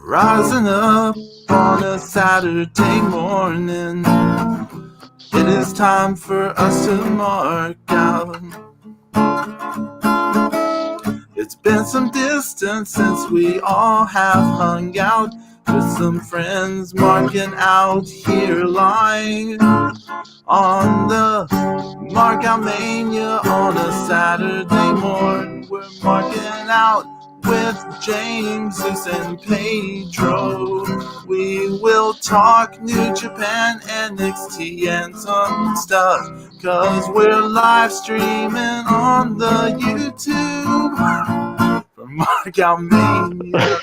Rising up on a Saturday morning, it is time for us to mark out. It's been some distance since we all have hung out, with some friends marking out here lying on the Markout Mania on a Saturday morning. We're marking out with James, Zeus, and Pedro. We will talk New Japan, NXT, and some stuff, cause we're live streaming on the YouTube for Markout Mania.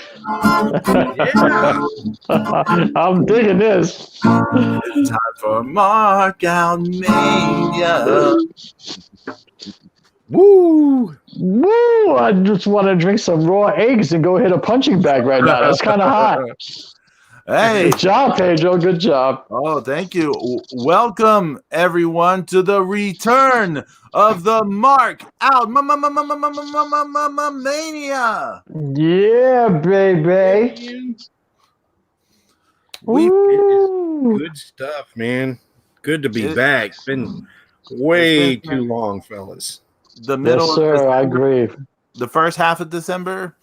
I'm digging this. It's time for Markout Mania. Woo! Woo! I just want to drink some raw eggs and go hit a punching bag right now. That's kind of hot. Hey. Good job, Pedro. Good job. Oh, thank you. Welcome, everyone, to the return of the Mark Out Mania. Yeah, baby. Good stuff, man. Good to be back. It's been way too long, fellas. The middle yes, sir. of December, I agree. The first half of December.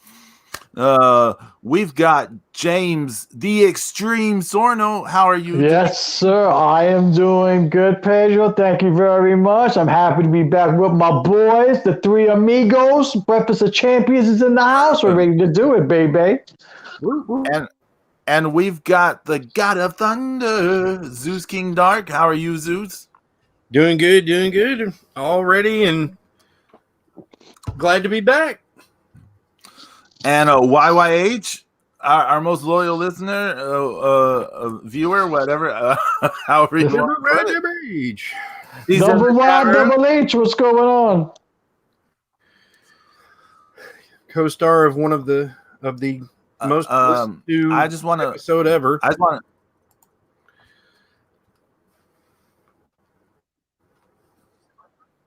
We've got James, the Extreme Sarno. How are you? Yes, sir. I am doing good, Pedro. Thank you very much. I'm happy to be back with my boys, the three amigos. Breakfast of Champions is in the house. We're ready to do it, baby. And we've got the God of Thunder, Zeus King Dark. How are you, Zeus? Doing good. All ready and glad to be back. And YYH, our most loyal listener, viewer, whatever, however you want to put it. He's Double Y, Double H, what's going on? Co-star of one of the most listened to I just want to episode ever. I just want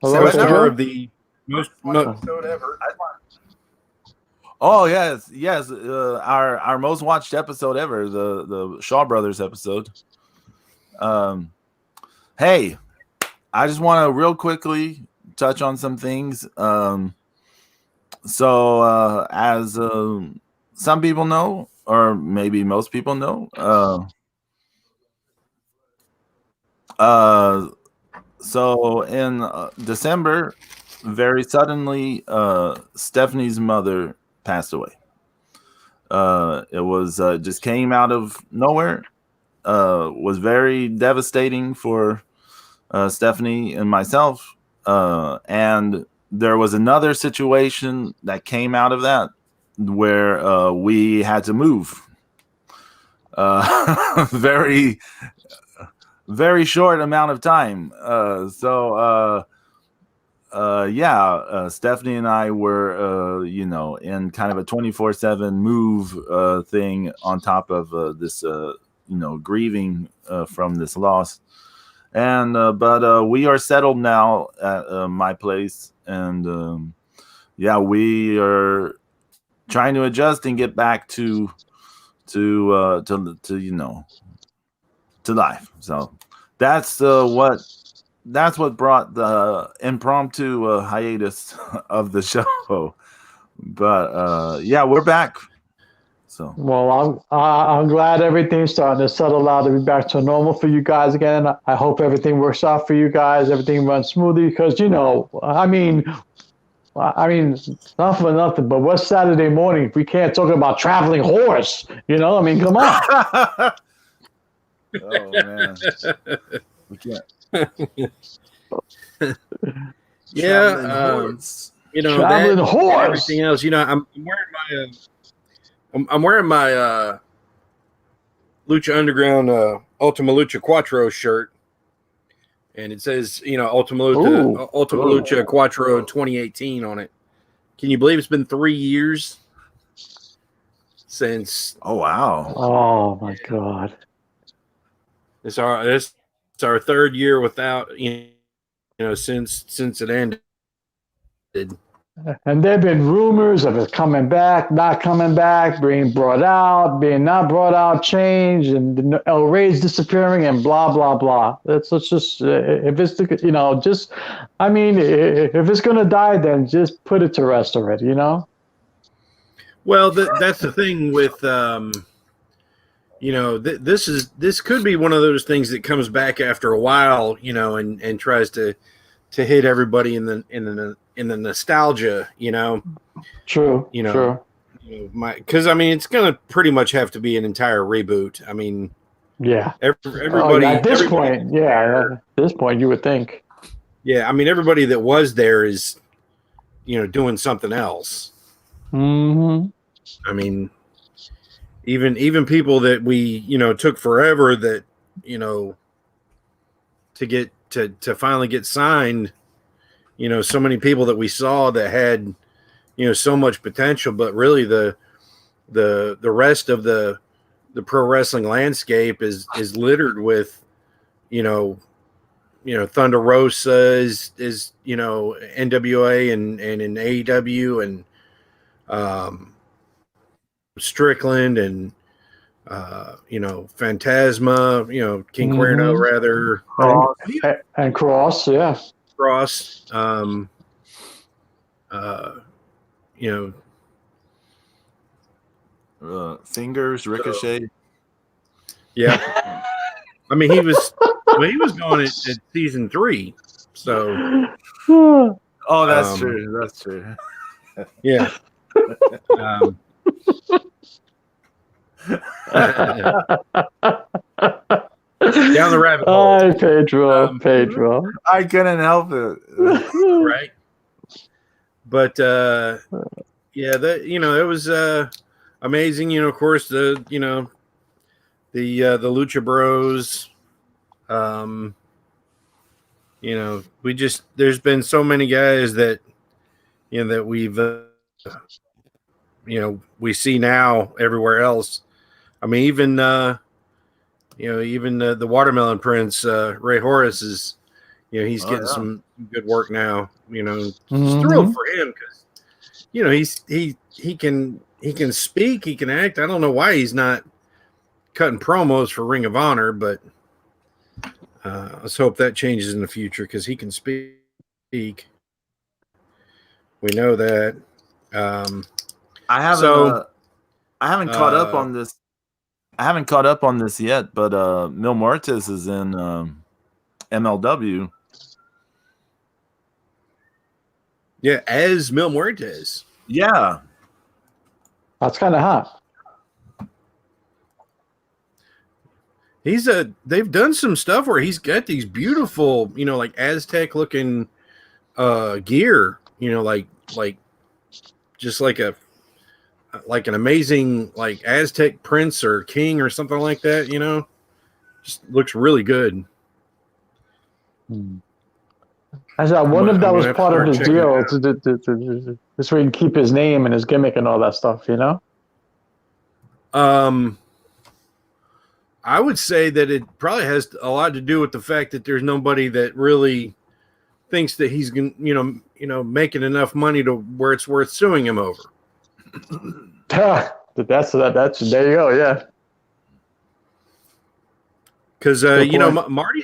Co-star of the most episode ever. Oh yes. Our most watched episode ever, the Shaw Brothers episode. Hey, I just want to real quickly touch on some things. So as some people know, or maybe most people know, so in December, very suddenly, Stephanie's mother passed away. It was just came out of nowhere. Was very devastating for Stephanie and myself. And there was another situation that came out of that where we had to move. Very short amount of time. Stephanie and I were, in kind of a 24/7 move thing on top of this, grieving from this loss. But we are settled now at my place, and we are trying to adjust and get back to life. So that's what brought the impromptu hiatus of the show. But we're back. So well, I'm glad everything's starting to settle out to be back to normal for you guys again. I hope everything works out for you guys. Everything runs smoothly because I mean, not for nothing, but what's Saturday morning if we can't talk about traveling horse? Come on. Oh man, we can't. Traveling horse. Everything else. I'm wearing my Lucha Underground Ultima Lucha Quattro shirt, and it says Ultima Lucha Quattro 2018 on it. Can you believe it's been 3 years since? Oh wow! Oh my God! It's our third year without since it ended. And there have been rumors of it coming back, not coming back, being brought out, being not brought out, changed, and El Rey's disappearing, and blah blah blah. Let's just if it's just I mean, if it's gonna die, then just put it to rest already. Well, that's the thing with this could be one of those things that comes back after a while, and tries to hit everybody in the nostalgia, True. True. Because I mean, it's gonna pretty much have to be an entire reboot. I mean, yeah, everybody at this point, you would think. Yeah, I mean, everybody that was there is, doing something else. Mm-hmm. I mean, even people that we took forever that to get to finally get signed. So many people that we saw that had so much potential, but really the rest of the pro wrestling landscape is littered with Thunder Rosa is NWA and in AEW and Strickland and Phantasma, King Cuerno rather, and Cross, yeah. Cross, Fingers, Ricochet. Yeah, I mean he was going at season 3, so. Oh, that's true. That's true. Yeah. Down the rabbit hole. Hi, Pedro. I couldn't help it. Right. But yeah, it was amazing. Of course, the Lucha Bros. There's been so many guys that that we've we see now everywhere else. I mean, even the Watermelon Prince, Ray Horace is, he's getting some good work now. Just thrilled for him because, he can speak, he can act. I don't know why he's not cutting promos for Ring of Honor, but let's hope that changes in the future because he can speak. We know that. I haven't caught up on this. I haven't caught up on this yet, but Mil Muertes is in MLW. Yeah, as Mil Muertes. Yeah, that's kind of hot. They've done some stuff where he's got these beautiful, like Aztec looking gear, like just like an amazing like Aztec prince or king or something like that, just looks really good. I wonder if that was part of his deal to so he can keep his name and his gimmick and all that stuff, I would say that it probably has a lot to do with the fact that there's nobody that really thinks that he's making enough money to where it's worth suing him over. That's there you go, yeah. Because Marty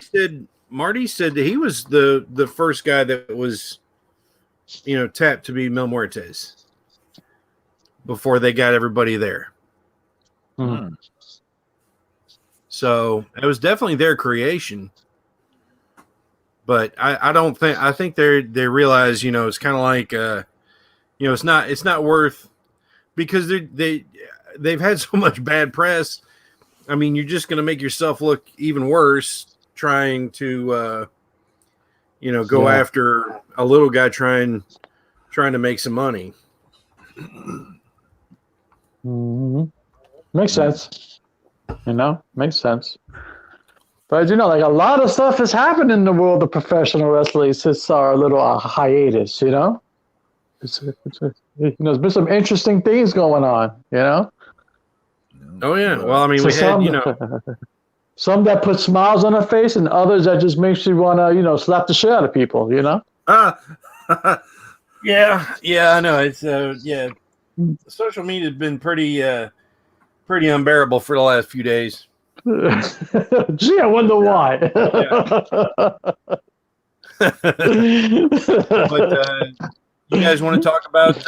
said that he was the first guy that was tapped to be Mil Muertes before they got everybody there. Mm-hmm. So it was definitely their creation. But I think they realize, it's kind of like it's not worth, because they've had so much bad press. I mean, you're just going to make yourself look even worse trying to go after a little guy trying to make some money. Mm-hmm. Makes sense. Makes sense. But like a lot of stuff has happened in the world of professional wrestling since our little hiatus. There's been some interesting things going on. Oh yeah. Well, I mean, we had some that put smiles on their face, and others that just makes you want to slap the shit out of people. Yeah, I know. It's social media has been pretty unbearable for the last few days. Gee, I wonder why. But you guys want to talk about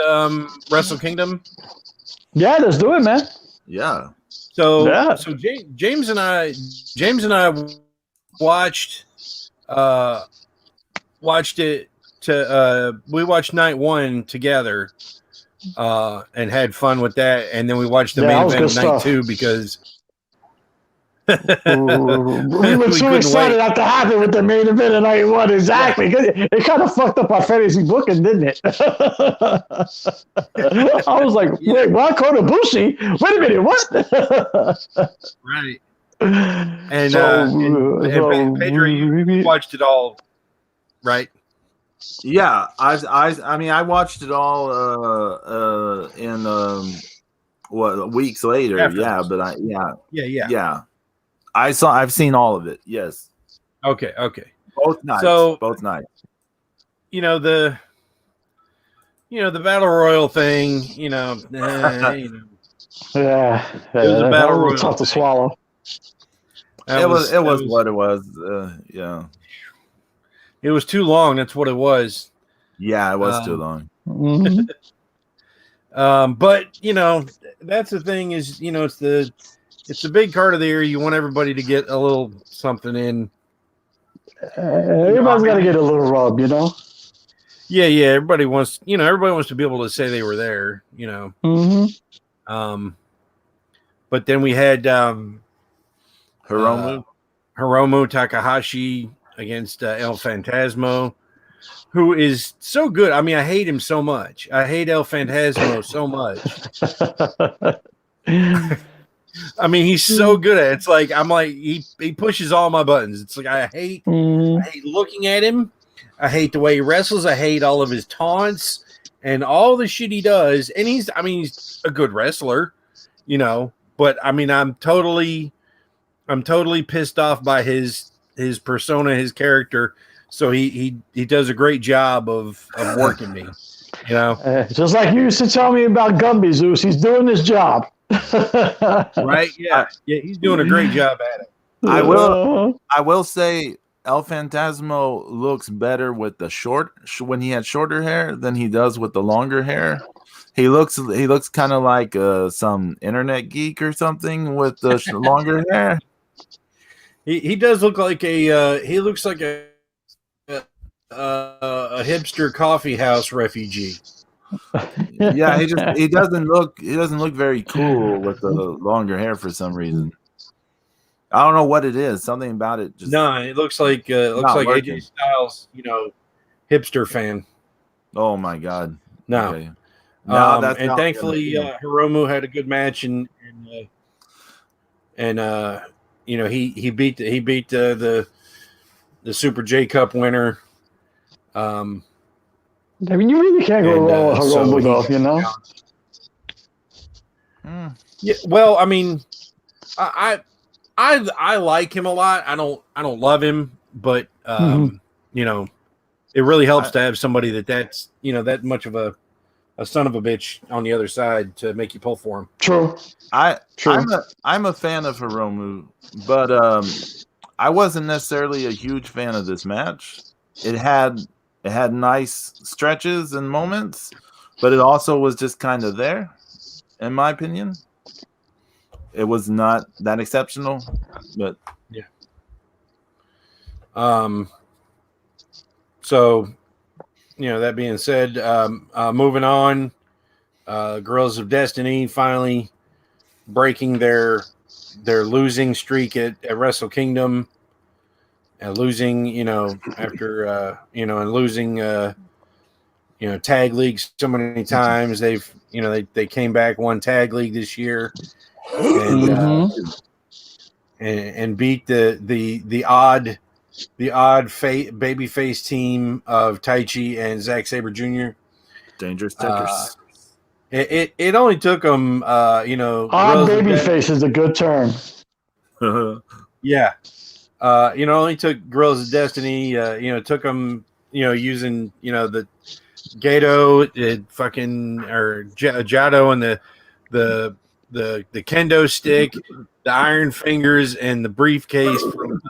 Wrestle Kingdom? Yeah, let's do it, man. Yeah. Yeah. So James and I watched it to we watched night one together and had fun with that, and then we watched the Yeah, main that was event good of night stuff. two because We were we too couldn't excited wait. not to have it with the main event of night one. Exactly. It kind of fucked up our fantasy booking, didn't it? I was like, wait, what? Kota Bushi? Wait a minute, what? Right. And so Pedro, you watched it all, right? Yeah, I mean, I watched it all in weeks later. Afterwards. But Yeah. I've seen all of it. Yes, Okay. both nights. So Both nights. the battle royal thing. yeah, It was a battle royal. tough to swallow. It was what it was. Yeah. It was too long. That's what it was. Yeah, it was too long. Mm-hmm. But that's the thing is, it's the big card of the year. You want everybody to get a little something in. Everybody's got to get a little rub, Yeah. Everybody wants to be able to say they were there, Mm-hmm. But then we had Hiromu Takahashi against El Phantasmo, who is so good. I mean, I hate him so much. I hate El Phantasmo so much. I mean, he's so good at it. It's like he pushes all my buttons. It's like I hate looking at him. I hate the way he wrestles. I hate all of his taunts and all the shit he does. And he's a good wrestler, but I mean, I'm totally pissed off by his persona, his character. So he does a great job of working me, just like you used to tell me about Gumby, Zeus. He's doing his job. Right? Yeah, he's doing a great job at it. I will say El Phantasmo looks better with the when he had shorter hair than he does with the longer hair. He looks kind of like some internet geek or something with the longer hair. He does look like he looks like a hipster coffee house refugee. Yeah, he doesn't look very cool with the longer hair for some reason. I don't know what it is. Something about it just it looks like working. AJ Styles, hipster fan. Oh my god. No. Okay. No, that's and thankfully Hiromu had a good match and he beat the Super J Cup winner. I mean, you really can't go wrong with Hiromu, though, Yeah, well, I mean, I like him a lot. I don't love him, but it really helps to have somebody that's that much of a son of a bitch on the other side to make you pull for him. True. I'm a fan of Hiromu, but I wasn't necessarily a huge fan of this match. It had nice stretches and moments, but it also was just kind of there, in my opinion. It was not that exceptional, but yeah. So, that being said, moving on, Girls of Destiny finally breaking their losing streak at Wrestle Kingdom, losing, after and losing tag leagues so many times. They've they came back, won tag league this year, and beat the odd babyface team of Taichi and Zack Sabre Jr. Dangerous Tetris. It only took them, odd babyface is a good term. Yeah. Only took Girls of Destiny, took them using the Gato, fucking or Jado, and the kendo stick, the iron fingers, and the briefcase from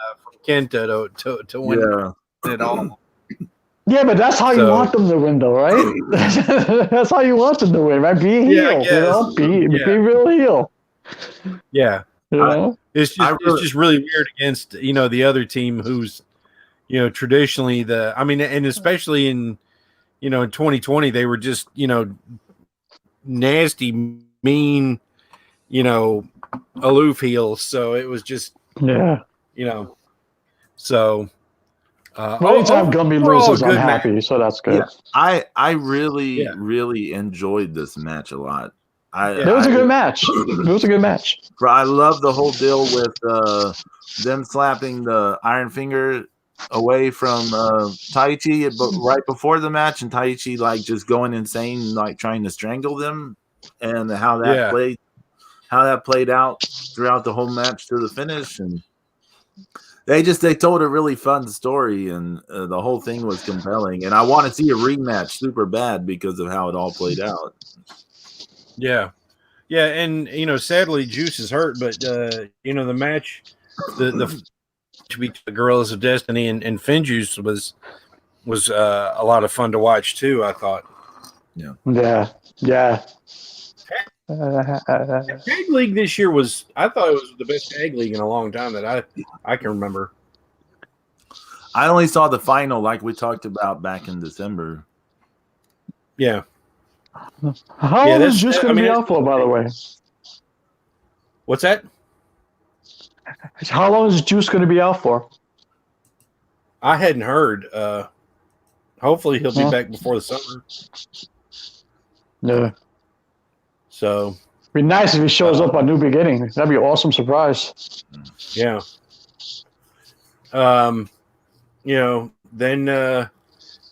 Kenta to win it all. Yeah, but that's how you want them to win, though, right? That's how you want them to win, right? Be a heel, be real heel. Yeah, it's just really weird against the other team who's traditionally and especially in in 2020 they were just nasty, mean, aloof heels. So it was just so. Anytime Gumby loses, I'm happy, so that's good. Yeah, I really enjoyed this match a lot. It was a good match. It was a good match. I love the whole deal with them slapping the Iron Finger away from Taichi, but right before the match, and Taichi like just going insane, like trying to strangle them, and how that played out throughout the whole match to the finish. And they told a really fun story, and the whole thing was compelling. And I want to see a rematch super bad because of how it all played out. Yeah, and sadly, Juice is hurt, but the match, the between the Gorillas of Destiny and Finjuice was a lot of fun to watch too. I thought. Yeah. Tag League this year I thought it was the best tag league in a long time that I can remember. I only saw the final, like we talked about back in December. Yeah. How long is Juice going to be out for, by the way? What's that? How long is Juice going to be out for? I hadn't heard. Hopefully he'll be back before the summer. Yeah. So it'd be nice if he shows up on New Beginning. That'd be an awesome surprise. Yeah. Then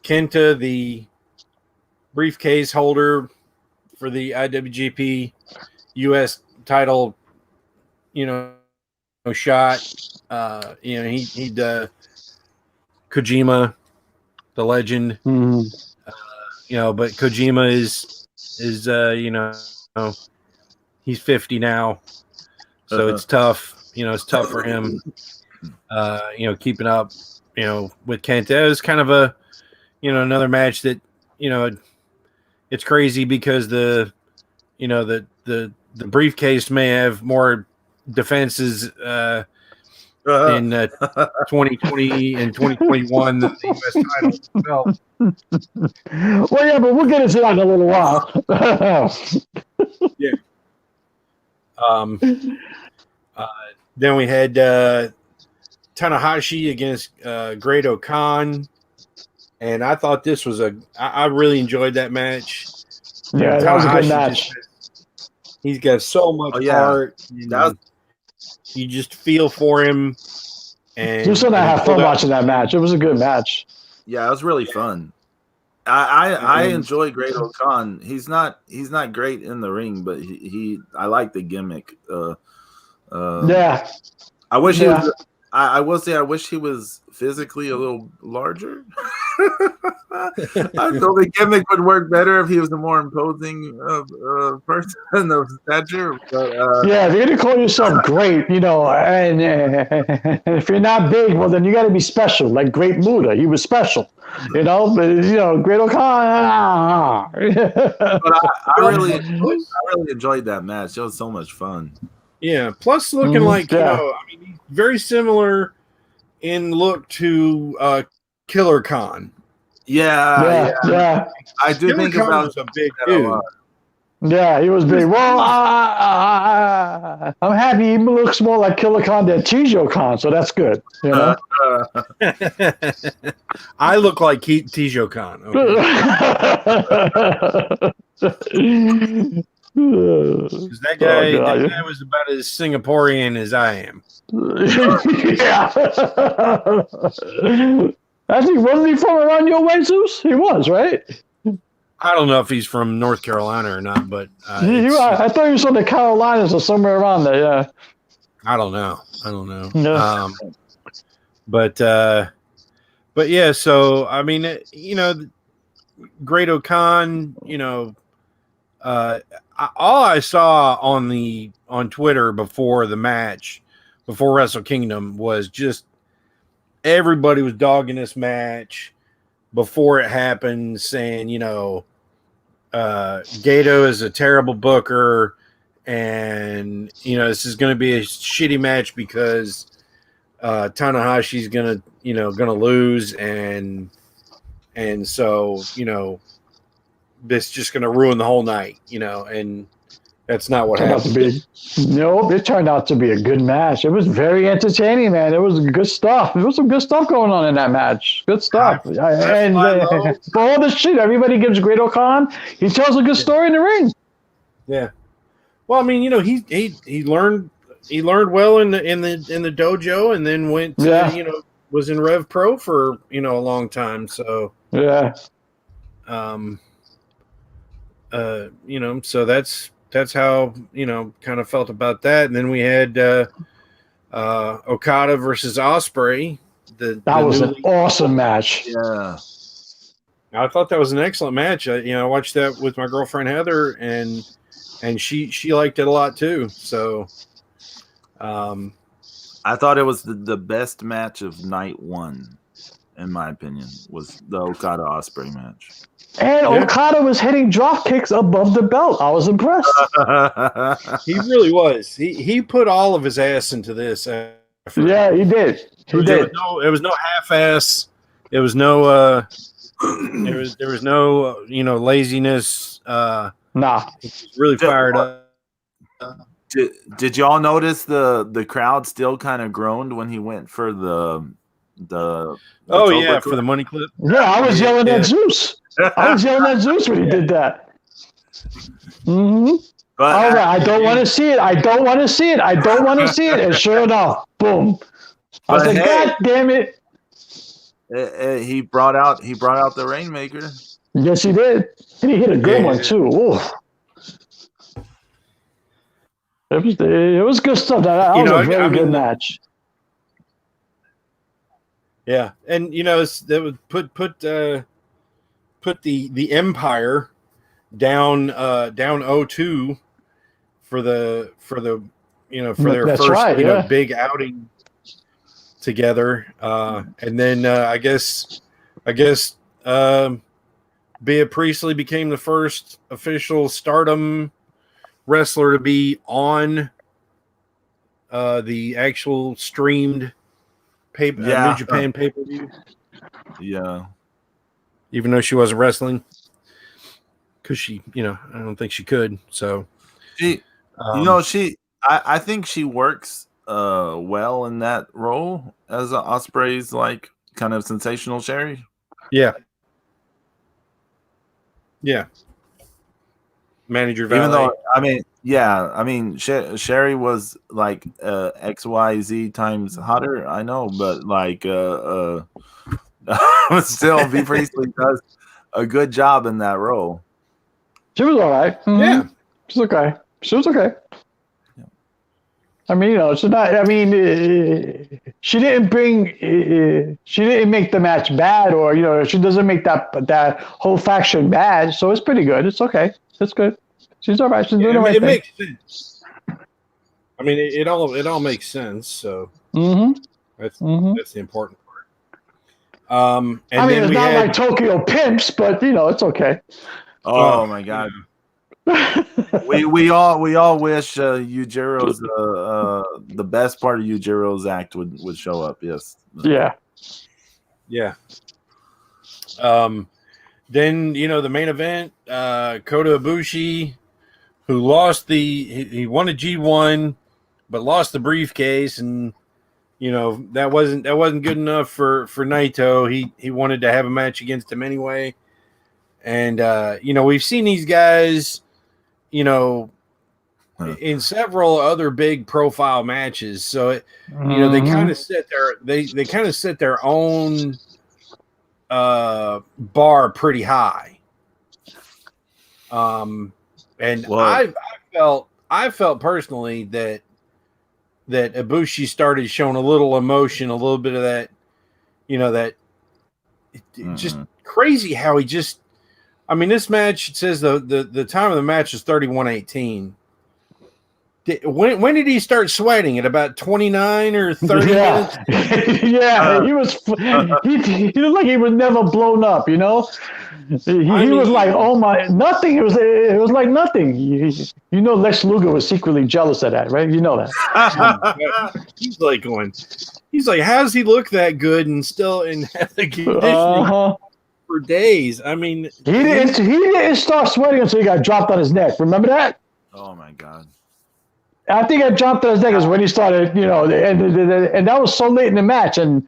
Kenta, the briefcase holder for the IWGP US title, shot. He Kojima, the legend. But Kojima is he's 50 now, so it's tough. It's tough for him. Keeping up. With Kenta, it was kind of a another match that it's crazy because the briefcase may have more defenses in 2020 and 2021 than the US title itself. Well, yeah, but we'll get into that in a little while. Yeah. Then we had Tanahashi against Great Khan, and I thought this was I really enjoyed that match. Yeah, that was a good match. He's got so much heart. You just feel for him. And you still have fun watching that match. It was a good match. Yeah, it was really fun. I enjoy Great Khan. He's not great in the ring, but I like the gimmick. Yeah. I wish he was. I will say I wish he was physically a little larger. I feel the gimmick would work better if he was a more imposing person of stature. But, yeah, if you're going to call yourself great, and if you're not big, well, then you got to be special, like Great Muda. He was special, but, Great O'Connor. But I really enjoyed that match. It was so much fun. Yeah, plus looking like, he's very similar in look to Killer Khan. Yeah. I do Killer think Khan about was a big dude. Yeah, he was big. Well, I'm happy he looks more like Killer Khan than Tijo Khan, so that's good. I look like Tijo Khan. Okay. Because that guy was about as Singaporean as I am. Yeah. Actually, wasn't he from around your way, Zeus? He was, right? I don't know if he's from North Carolina or not, but I thought he was from the Carolinas or somewhere around there. Yeah. I don't know. No. But But yeah, so I mean, Great Khan, all I saw on Twitter before the match, before Wrestle Kingdom, was just everybody was dogging this match before it happened, saying, Gato is a terrible booker, and this is going to be a shitty match because Tanahashi's gonna lose, and so this just gonna ruin the whole night, and that's not what Turned out to happened. no, it turned out to be a good match. It was very entertaining, man. It was good stuff. There was some good stuff going on in that match. Good stuff. And for all the shit everybody gives Great Khan, he tells a good story in the ring. Yeah. Well, I mean, he learned well in the dojo, and then went to, was in Rev Pro for a long time. So yeah. So that's how kind of felt about that. And then we had Okada versus Ospreay. That was an awesome match. Yeah, I thought that was an excellent match. I watched that with my girlfriend Heather, and she liked it a lot too. So, I thought it was the best match of night one, in my opinion, was the Okada Ospreay match. And Okada was hitting drop kicks above the belt. I was impressed. He really was. He put all of his ass into this effort. Yeah, he did. It was no half-ass. It was no. There was no laziness. Nah. He was really fired up. Did y'all notice the crowd still kind of groaned when he went for the for the money clip? Yeah, I was yelling at Zeus. I was yelling at Zeus when he did that. Mm-hmm. But all right, I don't want to see it. I don't want to see it. I don't want to see it. And sure enough, boom. I was like, God damn it. He brought out the Rainmaker. Yes, he did. And he hit a good one too. Ooh. It was good stuff. That was a very good match. Yeah, and that would put the Empire down 0-2 for their first big outing together, and then I guess Bea Priestley became the first official Stardom wrestler to be on the actual streamed New Japan pay-per-view. Yeah. Even though she wasn't wrestling, because she, I don't think she could. So she, I think she works well in that role as Ospreay's like kind of sensational Sherry. Yeah. Yeah. Manager valet. Even though Sherry was like XYZ times hotter, I know, but like still Bea Priestley does a good job in that role. She was all right. Mm-hmm. Yeah. She was okay. Yeah. I mean, she's not. I mean, she didn't make the match bad, or she doesn't make that whole faction bad. So it's pretty good. It's okay. It's good. She's all right. She's doing the right thing. It makes sense. I mean, it all makes sense. So that's the important part. And I mean, it's not like Tokyo Pimps, but it's okay. Oh my God. we all wish Yujiro's the best part of Yujiro's act would show up. Yes. Yeah. Yeah. Then the main event, Kota Ibushi, who lost he won a G1, but lost the briefcase, and that wasn't good enough for Naito. He wanted to have a match against him anyway, and we've seen these guys, in several other big profile matches. So they kind of set their own bar pretty high. And I felt personally that Ibushi started showing a little emotion, a little bit of that, just crazy how he just. I mean, this match, it says the time of the match is 31:18. When did he start sweating? At about 29 or 30 minutes? Yeah, he was. He looked like he was never blown up. You know, he was like, oh my, nothing. It was like nothing. You know, Lex Luger was secretly jealous of that, right? You know that. He's like going. He's like, how does he look that good and still in the conditioning for days? I mean, he didn't start sweating until he got dropped on his neck. Remember that? Oh my God. I think I dropped on his neck is when he started, you know, and that was so late in the match, and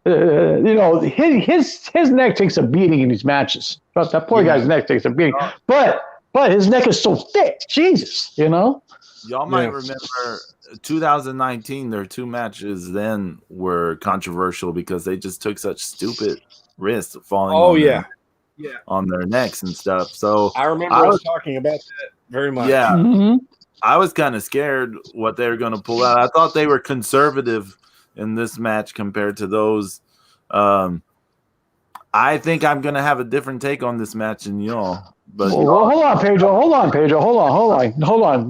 you know, his neck takes a beating in these matches. That poor guy's neck takes a beating, but his neck is so thick, Jesus, you know. Y'all might remember 2019. Their 2 matches then were controversial because they just took such stupid risks falling. On their necks and stuff. So I remember I was talking about that very much. Yeah. Mm-hmm. I was kind of scared what they were going to pull out. I thought they were conservative in this match compared to those. I think I'm going to have a different take on this match than y'all. But hold on, Pedro. Hold on.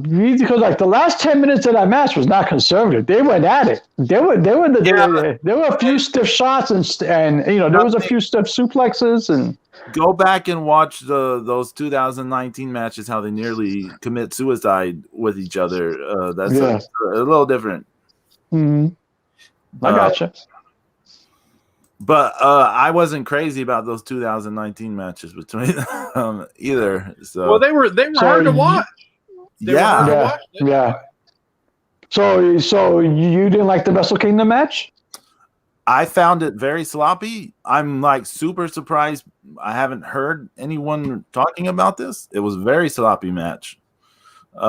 Because like the last 10 minutes of that match was not conservative. They went at it. There were a few stiff shots and you know there was a few stiff suplexes and. Go back and watch those 2019 matches, how they nearly commit suicide with each other. That's a little different. Mm-hmm. I gotcha. But I wasn't crazy about those 2019 matches between them either. So they were hard to watch. Yeah. So you didn't like the Wrestle Kingdom match? I found it very sloppy. I'm like super surprised. I haven't heard anyone talking about this. It was a very sloppy match. They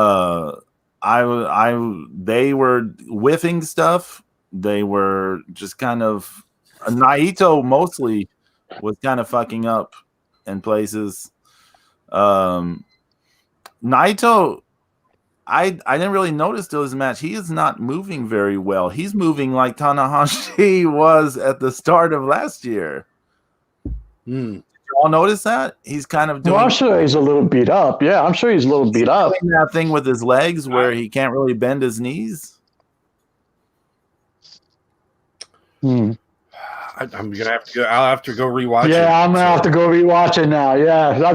were whiffing stuff. They were just kind of Naito mostly was kind of fucking up in places. Naito, I didn't really notice till this match. He is not moving very well. He's moving like Tanahashi was at the start of last year. Did you all notice that? He's kind of doing. Well, I'm sure he's a little beat up. Yeah, I'm sure he's a little beat up. Doing that thing with his legs where he can't really bend his knees. I'm gonna have to go. I'll have to go rewatch it. Yeah, I'm gonna have to go rewatch it now. Yeah, I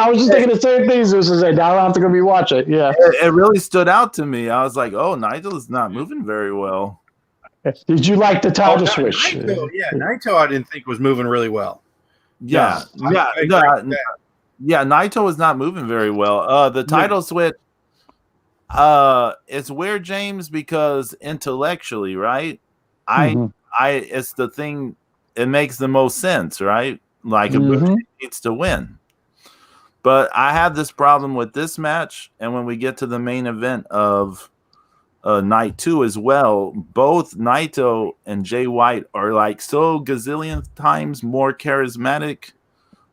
was just thinking the same thing. So now I have to go rewatch it. Yeah, it really stood out to me. I was like, "Oh, Nigel's not moving very well." Did you like the title switch? Naito, I didn't think was moving really well. Yeah, Naito was not moving very well. The title switch. It's weird, James, because intellectually, right? It's the thing. It makes the most sense, right? Like Ibushi needs to win. But I have this problem with this match, and when we get to the main event of night 2 as well, both Naito and Jay White are like so gazillion times more charismatic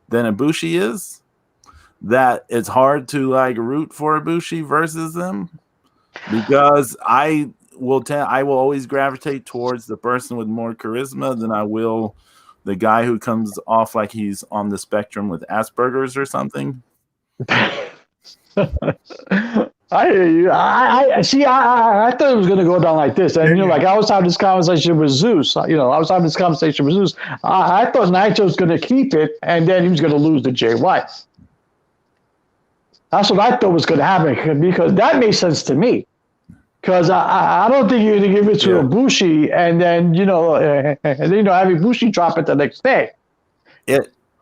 than Ibushi is that it's hard to like root for Ibushi versus them because I will always gravitate towards the person with more charisma than I will the guy who comes off like he's on the spectrum with Asperger's or something. I see. I thought it was going to go down like this, and you know, like I was having this conversation with Zeus. I thought Naito was going to keep it, and then he was going to lose to Jay White. That's what I thought was going to happen because that made sense to me. Because I don't think you're going to give it to Ibushi and then have Ibushi drop it the next day.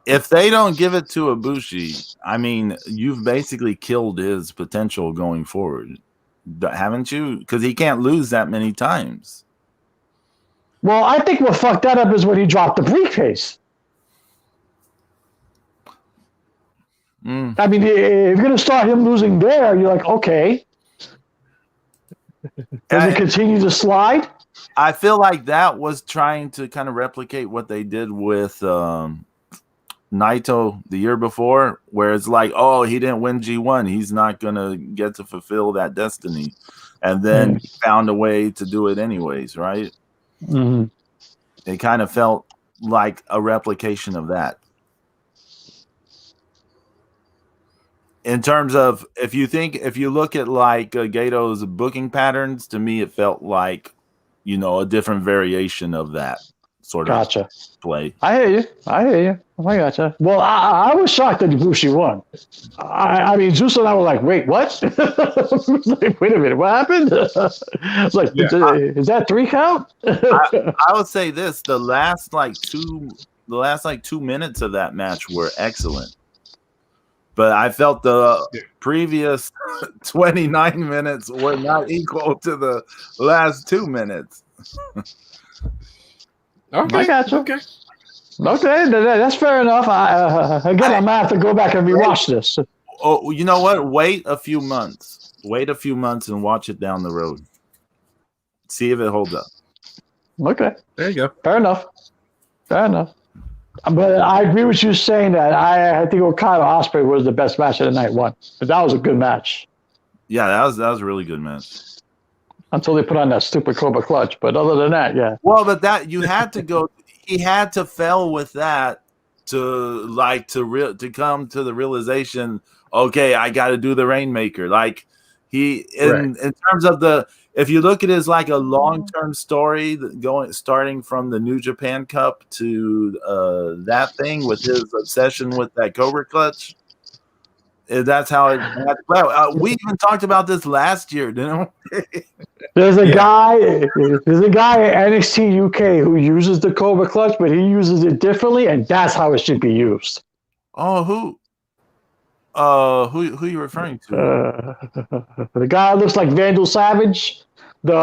If they don't give it to Ibushi, I mean, you've basically killed his potential going forward, haven't you? Because he can't lose that many times. Well, I think what fucked that up is when he dropped the briefcase. I mean, if you're going to start him losing there, you're like, okay. Does it continue to slide? I feel like that was trying to kind of replicate what they did with Naito the year before, where it's like, oh, he didn't win G1. He's not going to get to fulfill that destiny. And then found a way to do it anyways, right? Mm-hmm. It kind of felt like a replication of that. In terms of if you look at like Gato's booking patterns, to me it felt like, you know, a different variation of that sort of Gotcha. play. I hear you. I gotcha. Well, I was shocked that Ibushi won. I mean, Zeus and I were like, wait, what? Like, wait a minute, what happened? It's like, is that 3 count? I would say this: the last 2 minutes of that match were excellent, but I felt the previous 29 minutes were not equal to the last 2 minutes. Okay. I got you. Okay, that's fair enough. I'm gonna have to go back and rewatch this. Oh, you know what? Wait a few months. And watch it down the road. See if it holds up. Okay. There you go. Fair enough. But I agree with you saying that. I think Okada Ospreay was the best match of the night one. But that was a good match. Yeah, that was a really good match. Until they put on that stupid Cobra Clutch. But other than that, yeah. Well, but that you had to go. He had to fail with that to come to the realization. Okay, I got to do the Rainmaker. Like in terms of if you look at it as like a long-term story starting from the New Japan Cup to that thing with his obsession with that Cobra Clutch. That's how it. We even talked about this last year, didn't we? There's a guy at NXT UK who uses the Cobra Clutch, but he uses it differently, and that's how it should be used. Oh, who are you referring to? The guy looks like Vandal Savage, the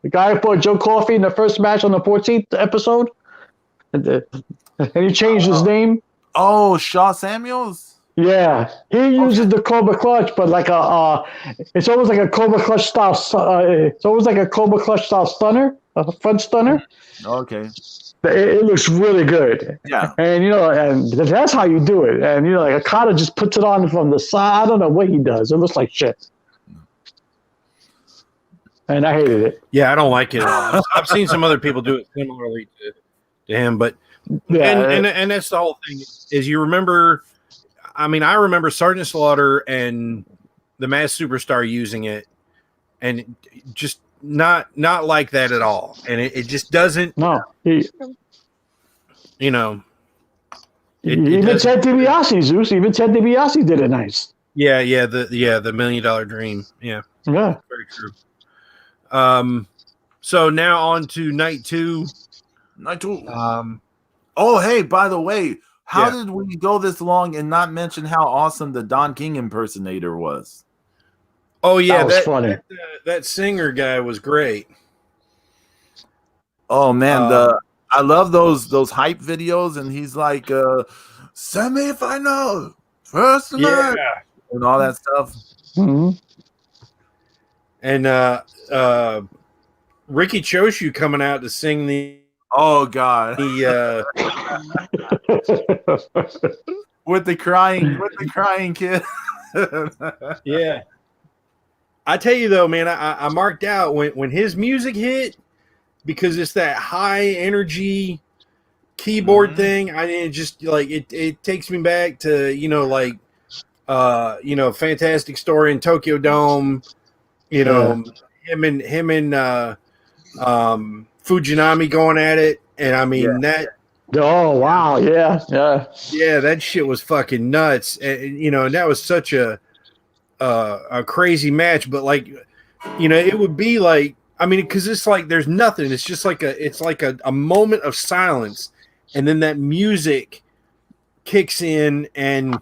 guy who fought Joe Coffey in the first match on the 14th episode, and he changed his name. Oh, Shaw Samuels. Yeah, he uses the Cobra Clutch, but like it's almost like a Cobra Clutch style. It's almost like a Cobra Clutch style stunner, a front stunner. Okay. It looks really good. Yeah. And and that's how you do it. And like Okada just puts it on from the side. I don't know what he does. It looks like shit. And I hated it. Yeah, I don't like it at all. I've seen some other people do it similarly to him, but yeah, and that's the whole thing is you remember. I mean, I remember Sergeant Slaughter and the Masked Superstar using it, and just not like that at all. And it just doesn't. No, even Ted DiBiase, Zeus. Even Ted DiBiase did it nice. Yeah, the $1 Million Dream. Yeah, very true. So now on to night two. Oh, hey, by the way, how did we go this long and not mention how awesome the Don King impersonator was? Oh yeah, that was funny. That singer guy was great. Oh man, I love those hype videos, and he's like semi-final, first night, and all that stuff. Mm-hmm. And Ricky Choshu coming out to sing the. Oh God! with the crying kid. Yeah, I tell you though, man, I marked out when his music hit because it's that high energy keyboard thing. It just like it takes me back to Fantastic Story in Tokyo Dome. Him and Fujinami going at it, and I mean that. Oh wow! Yeah, that shit was fucking nuts, and that was such a crazy match. But it would be like, I mean, because it's like there's nothing. It's just like a moment of silence, and then that music kicks in, and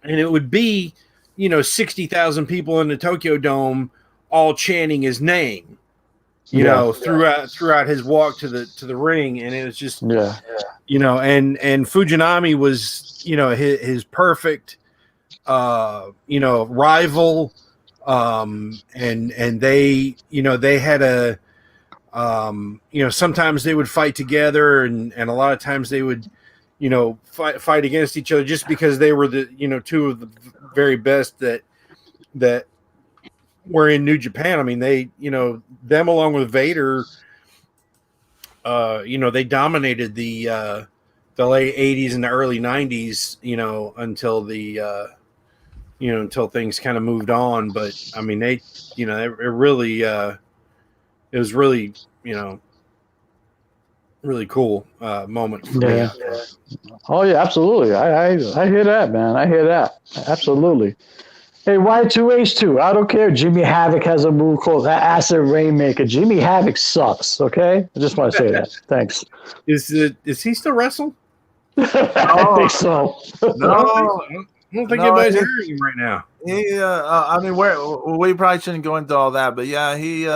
it would be 60,000 people in the Tokyo Dome all chanting his name. Throughout his walk to the ring, and it was just and Fujinami was his perfect rival, and they had a sometimes they would fight together, and a lot of times they would fight against each other just because they were the two of the very best that were in New Japan. I mean, they, them along with Vader, they dominated the late 80s and the early 90s, until things kind of moved on. But I mean, it really, it was really, really cool moment for me. Oh yeah, absolutely. I hear that, man. I hear that. Absolutely. Hey, Y2H2. I don't care. Jimmy Havoc has a move called Acid Rainmaker. Jimmy Havoc sucks. Okay, I just want to say that. Thanks. Is he still wrestling? I think so. No, I don't think anybody's hearing him right now. I mean, we probably shouldn't go into all that, but yeah, he's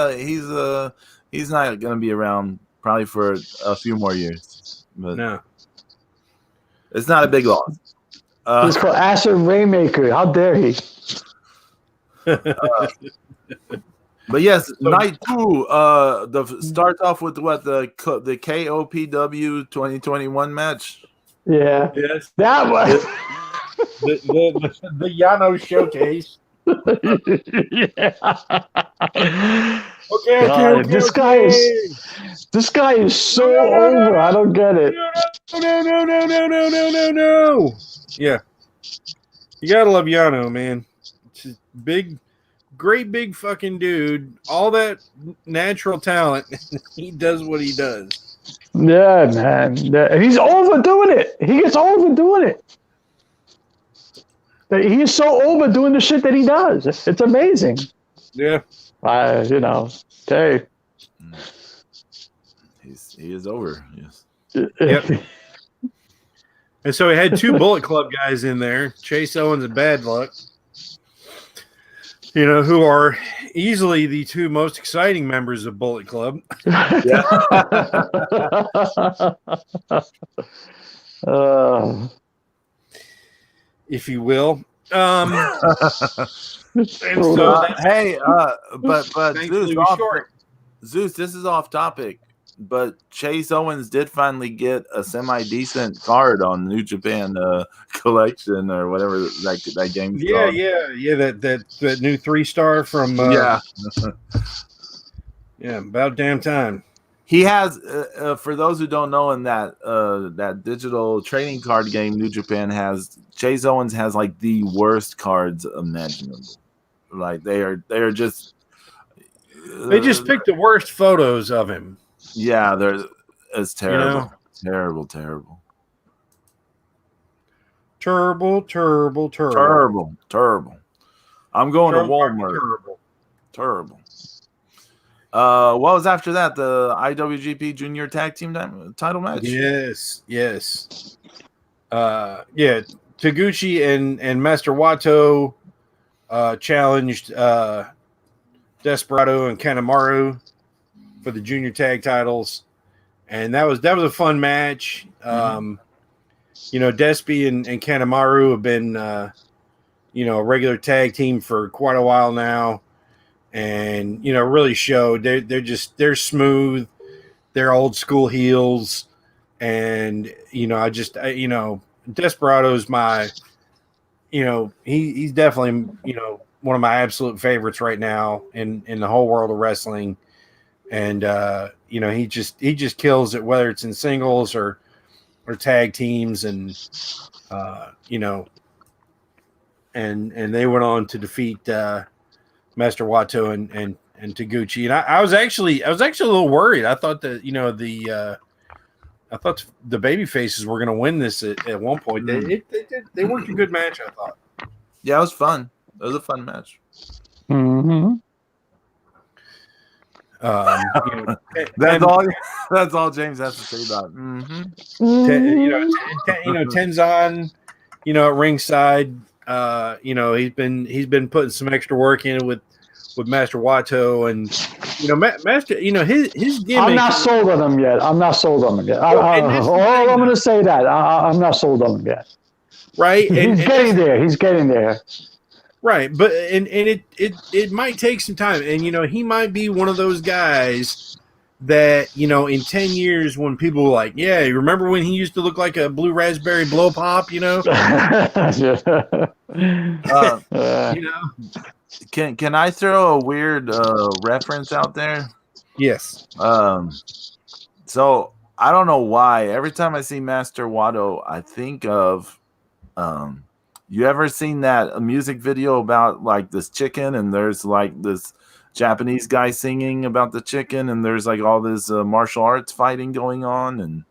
not going to be around probably for a few more years. But No, it's not a big loss. It's called Acid Rainmaker. How dare he? But yes, night 2 starts off with what the KOPW 2021 match. Yeah, yes, that was. the Yano showcase. Yeah. Okay, this guy is so over. I don't get it. No. Yeah, you gotta love Yano, man. Just great big fucking dude. All that natural talent. He does what he does. Yeah, man. Yeah, he's overdoing it. He gets overdoing it. He is so over doing the shit that he does. It's amazing. Yeah. Okay. He is over. Yes. Yep. And so he had 2 Bullet Club guys in there, Chase Owens and Bad Luck, who are easily the 2 most exciting members of Bullet Club. Yeah. If you will. And so but Zeus, this is off topic, but Chase Owens did finally get a semi-decent card on New Japan collection or whatever that game's called. Yeah, that new 3-star from yeah, about damn time. He has, for those who don't know, in that digital trading card game New Japan has, Chase Owens has like the worst cards imaginable. Like they are just. They just picked the worst photos of him. Yeah, it's terrible, terrible. Terrible. I'm going to Walmart. Terrible. What was after that? The IWGP Junior Tag Team title match? Yes. Taguchi and Master Wato challenged Desperado and Kanemaru for the junior tag titles, and that was a fun match. Despy and Kanemaru have been a regular tag team for quite a while now. And really showed they're smooth, they're old school heels, and Desperado's my he's definitely one of my absolute favorites right now in the whole world of wrestling, and he just kills it, whether it's in singles or tag teams, and and they went on to defeat Master Wato and Taguchi, and I was actually a little worried. I thought that I thought the baby faces were going to win this at one point. They worked a good match, I thought. Yeah, it was fun. It was a fun match. Mm-hmm. That's all James has to say about it. Mm-hmm. Tenzan, at ringside, he's been putting some extra work in with Master Wato, and Master, his gimmick. I'm not sold on him yet. I'm not going to say that I'm not sold on him yet. Right, he's getting there. He's getting there. Right, but and it might take some time, and he might be one of those guys that in 10 years when people are like, yeah, you remember when he used to look like a blue raspberry blow pop, Can I throw a weird reference out there? Yes. So I don't know why. Every time I see Master Watto, I think of you ever seen that music video about like this chicken, and there's like this Japanese guy singing about the chicken, and there's like all this martial arts fighting going on, and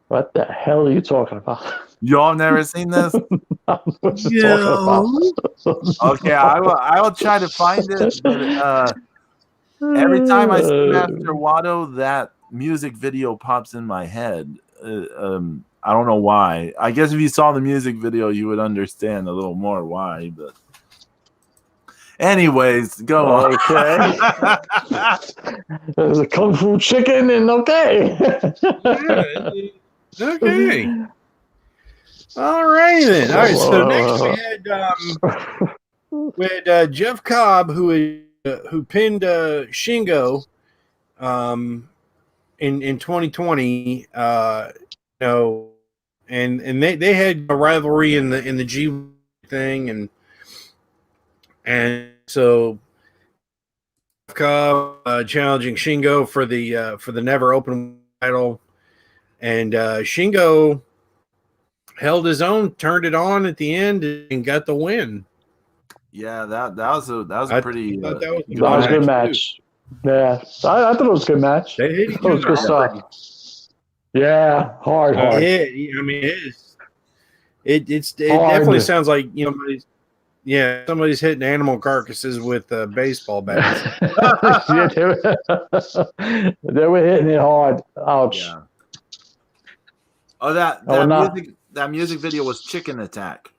What the hell are you talking about? y'all never seen this? What you talking about? Okay, I will try to find it, but every time I see Master Watto, that music video pops in my head. I don't know why. I guess if you saw the music video, you would understand a little more why. But, anyways, go on. Okay. There's a kung fu chicken, and okay. Okay. All right then. All right. So next we had Jeff Cobb, who pinned Shingo, in 2020. And they had a rivalry in the G thing, and so Jeff Cobb challenging Shingo for the never open title, and Shingo held his own, turned it on at the end, and got the win. Yeah, that was a pretty. That was a good match. Too. Yeah, I thought it was a good match. They hit it was good stuff. Yeah, hard. I mean, it definitely sounds like somebody's hitting animal carcasses with baseball bats. Yeah, they were hitting it hard. Ouch. Yeah. Oh, that music video was Chicken Attack.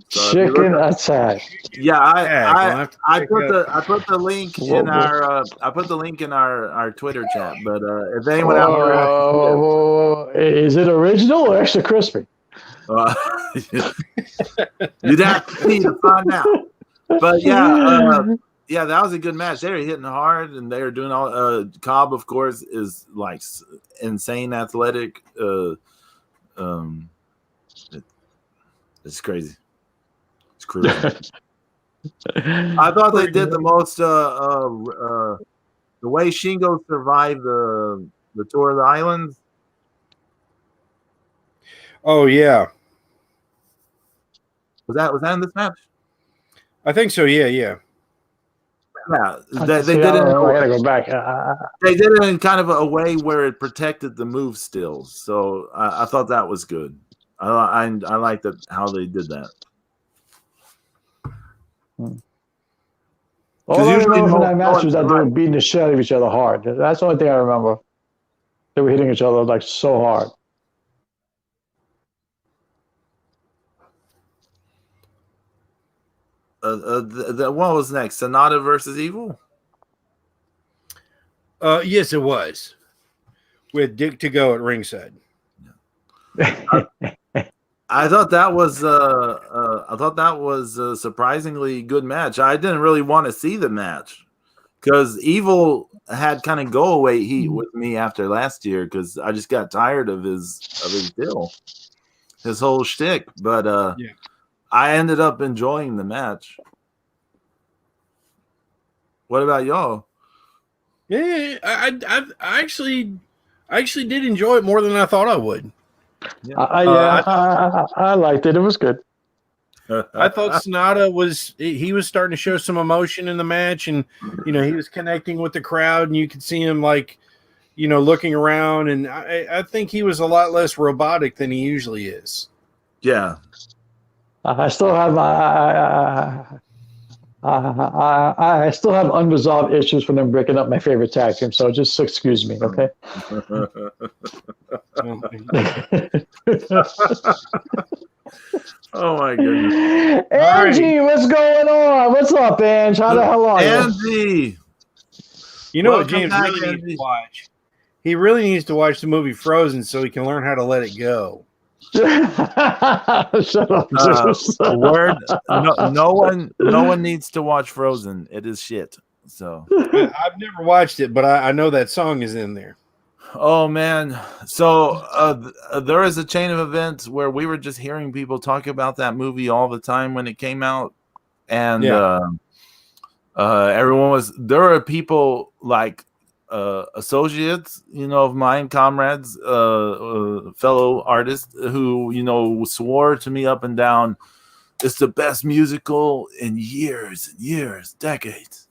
So Chicken Attack. Yeah, I put the link in our Twitter chat. But if anyone out there, is it original or extra crispy? You'd have to see to find out. But yeah, that was a good match. They were hitting hard, and they were doing all. Cobb, of course, is like insane athletic. It's crazy. It's cruel. I thought they did the most. The way Shingo survived the tour of the islands. Oh yeah. Was that in this match? I think so. Yeah. Yeah, they did it. I gotta go back. They did it in kind of a way where it protected the move still. So I thought that was good. I liked how they did that. All I remember from that match was that they were beating the shit out of each other hard. That's the only thing I remember. They were hitting each other like so hard. What was next? Sonata versus Evil? Yes, it was. With Dick to go at ringside. I thought that was a surprisingly good match. I didn't really want to see the match because Evil had kind of go away heat with me after last year because I just got tired of his deal, his whole shtick. But I ended up enjoying the match. What about y'all? Yeah, I actually did enjoy it more than I thought I would. Yeah. I liked it. It was good. I thought Sonata was starting to show some emotion in the match, and he was connecting with the crowd, and you could see him looking around, and I think he was a lot less robotic than he usually is. Yeah. I still have I still have unresolved issues from them breaking up my favorite tag team, so just excuse me, okay? Oh my goodness. Angie, what's going on? What's up, Ange? How the hell are you? Angie. You know what James really needs to watch? He really needs to watch the movie Frozen so he can learn how to let it go. Shut up, Zeus. Word. No one needs to watch Frozen. It is shit. So I've never watched it, but I know that song is in there. Oh man. So there is a chain of events where we were just hearing people talk about that movie all the time when it came out, and everyone was. There are people like associates, of mine, comrades, fellow artists who, swore to me up and down, it's the best musical in years and years, decades.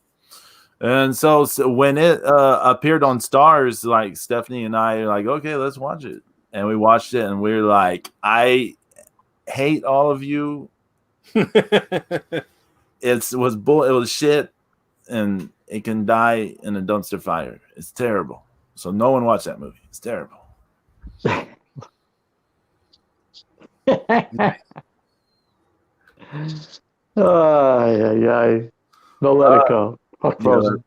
And so when it appeared on Stars, like Stephanie and I are like, okay, let's watch it. And we watched it, and we're like, I hate all of you. It was shit, and it can die in a dumpster fire. It's terrible. So no one watched that movie. It's terrible. Don't let it go. Fuck Frozen.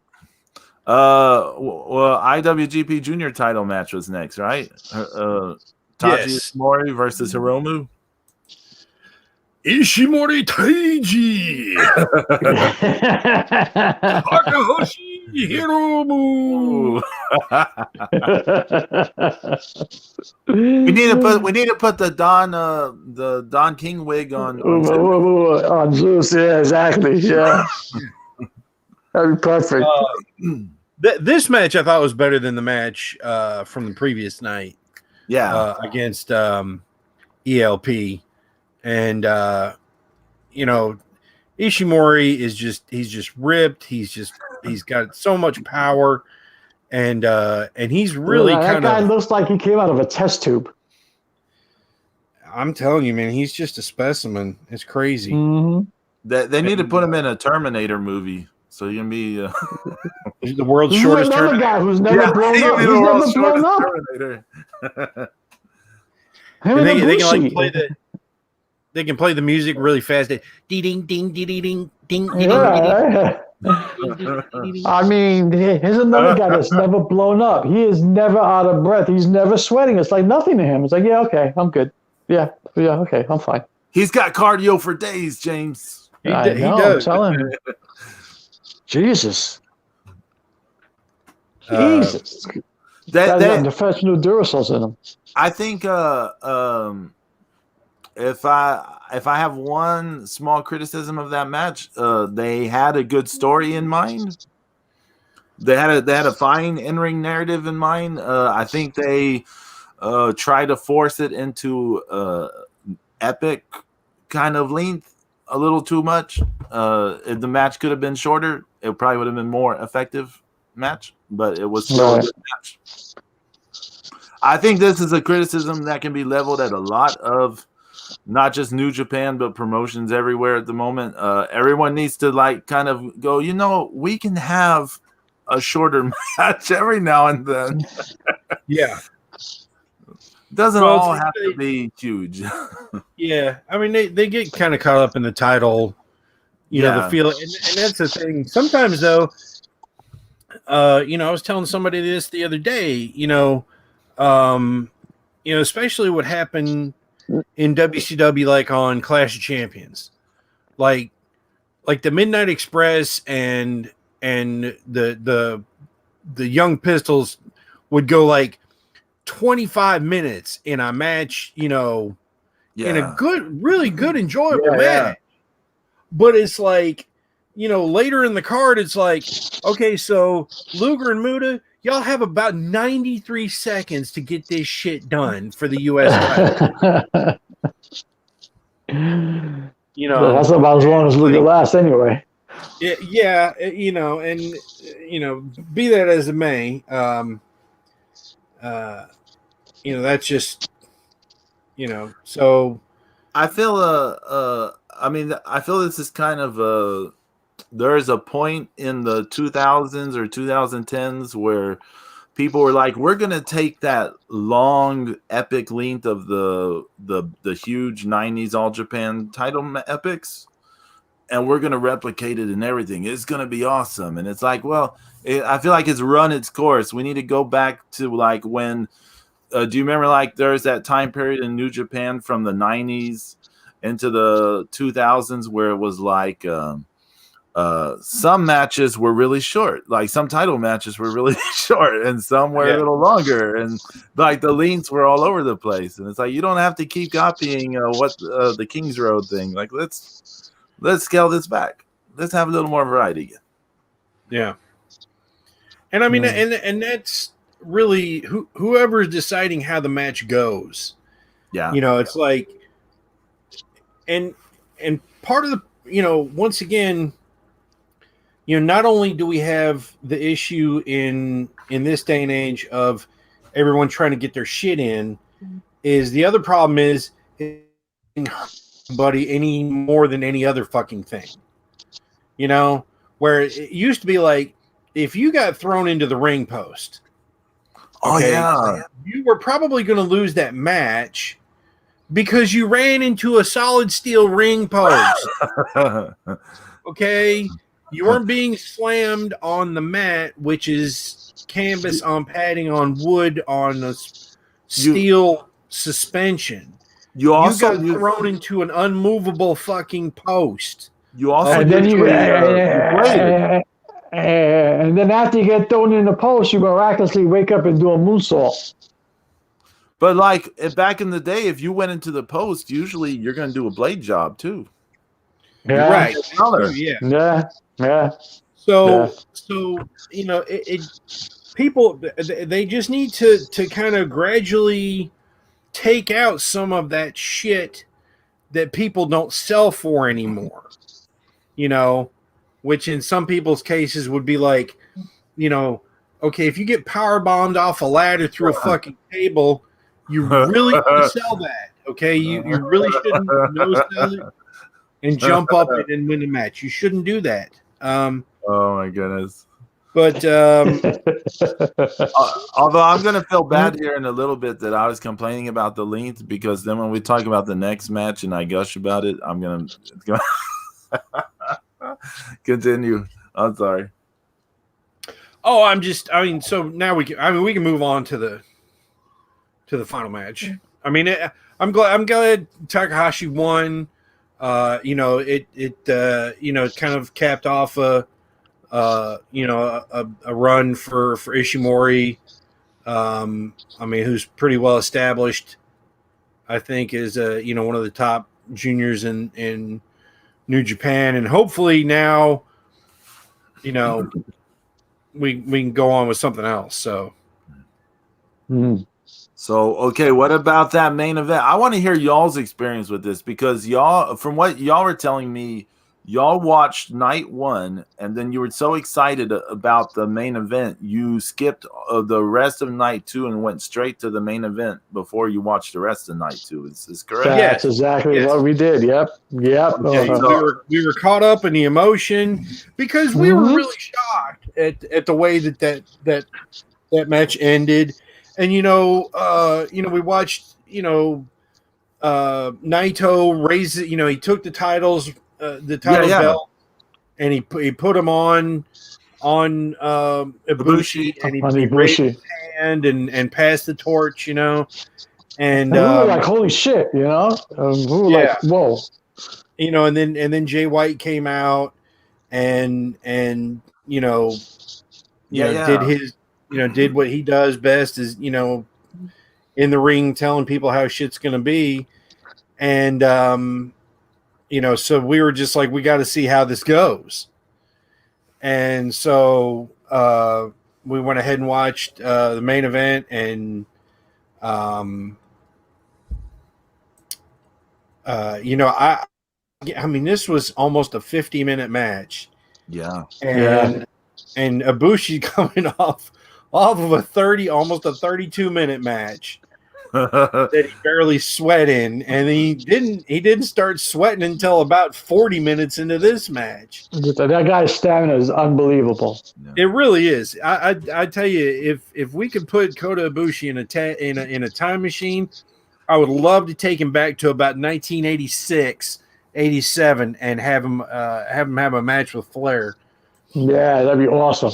Well, IWGP Junior title match was next, right? Taji Ishimori versus Hiromu. Ishimori Taiji. Takahashi Hiromu. we need to put the Don King wig on Zeus. Yeah, exactly. Yeah. That'd be perfect. This match I thought was better than the match from the previous night. Yeah. Against ELP. And Ishimori he's just ripped. He's got so much power, and he's really that guy looks like he came out of a test tube. I'm telling you, man, he's just a specimen. It's crazy. Mm-hmm. They need to put him in a Terminator movie, so you can be the world's shortest Terminator. Guy who's never blown up. He's never blown up. Terminator. They can like play the. They can play the music really fast. Ding, ding, ding, ding, ding, ding. I mean, here's another guy that's never blown up. He is never out of breath. He's never sweating. It's like nothing to him. It's like, yeah, okay, I'm good. Yeah, okay, I'm fine. He's got cardio for days, James. He does. I'm telling him. Jesus. Jesus. That got professional Duracells in him. I think if I have one small criticism of that match, they had a good story in mind. They had a fine in-ring narrative in mind. I think they tried to force it into epic kind of length a little too much. If the match could have been shorter, it probably would have been more effective match, but it was still a good match. I think this is a criticism that can be leveled at a lot of not just New Japan, but promotions everywhere at the moment. Everyone needs to kind of go, we can have a shorter match every now and then. Yeah. Doesn't all have to be huge. Yeah. I mean, they get kind of caught up in the title, the feel. And that's the thing. Sometimes, though, I was telling somebody this the other day, especially what happened in WCW, like on Clash of Champions, like the Midnight Express and the Young Pistols would go like 25 minutes in a match, in a really good, enjoyable match. Yeah. But it's like, later in the card, it's like, okay, so Luger and Muta, y'all have about 93 seconds to get this shit done for the U.S. title. That's about as long as Luger lasts anyway. Yeah, be that as it may, that's just, so. I feel, I feel this is kind of there is a point in the 2000s or 2010s where people were like, we're going to take that long epic length of the huge 90s All Japan title epics, and we're going to replicate it in everything. It's going to be awesome. And it's like, well, I feel like it's run its course. We need to go back to when, do you remember there's that time period in New Japan from the 90s into the 2000s where it was some matches were really short, like some title matches were really short, and some were a little longer, and the lengths were all over the place. And it's like, you don't have to keep copying the King's Road thing. Let's scale this back. Let's have a little more variety again. Yeah, And I mean, and that's really whoever is deciding how the match goes. Yeah. It's like, and part of the, once again, not only do we have the issue in this day and age of everyone trying to get their shit in, is the other problem is buddy any more than any other fucking thing. Where it used to be like, if you got thrown into the ring post, you were probably going to lose that match because you ran into a solid steel ring post. Okay, you weren't being slammed on the mat, which is canvas on padding on wood on a steel suspension. You got thrown into an unmovable fucking post. You also and then after you get thrown in the post, you miraculously wake up and do a moonsault. But like back in the day, if you went into the post, usually you're going to do a blade job too. Yeah. Right. Yeah. So people, they just need to kind of gradually take out some of that shit that people don't sell for anymore. Which in some people's cases would be like, okay, if you get power bombed off a ladder through a fucking table, you really want to sell that. Okay, you really shouldn't sell it and jump up and win the match. You shouldn't do that. Oh my goodness. But although I'm going to feel bad here in a little bit that I was complaining about the length, because then when we talk about the next match and I gush about it, I'm going to continue. I'm sorry. Oh, so now we can move on to the final match. I mean, I'm glad Takahashi won. It kind of capped off a run for Ishimori. Who's pretty well established. I think is one of the top juniors in New Japan, and hopefully now, we can go on with something else. So. So, okay, what about that main event? I want to hear y'all's experience with this, because y'all, from what y'all were telling me, y'all watched night one, and then you were so excited about the main event, you skipped the rest of night two and went straight to the main event before you watched the rest of night two. Is this correct? That's exactly what we did. Yep. Okay, we were caught up in the emotion because we were really shocked at the way that match ended. And we watched Naito raise it. He took the titles, the title belt, and he put them on Ibushi, and he raised his hand and passed the torch. And we were like, holy shit, we were like, whoa. And then Jay White came out and did his. Did what he does best, is, in the ring telling people how shit's going to be. And, so we were just like, we got to see how this goes. And so we went ahead and watched the main event, and, this was almost a 50-minute match. Yeah. And Ibushi coming off of almost a 32-minute match that he barely sweat in, and he didn't start sweating until about 40 minutes into this match. That guy's stamina is unbelievable. It really is. I tell you, if we could put Kota Ibushi in a time machine, I would love to take him back to about 1986, 87, and have him have a match with Flair. Yeah, that'd be awesome.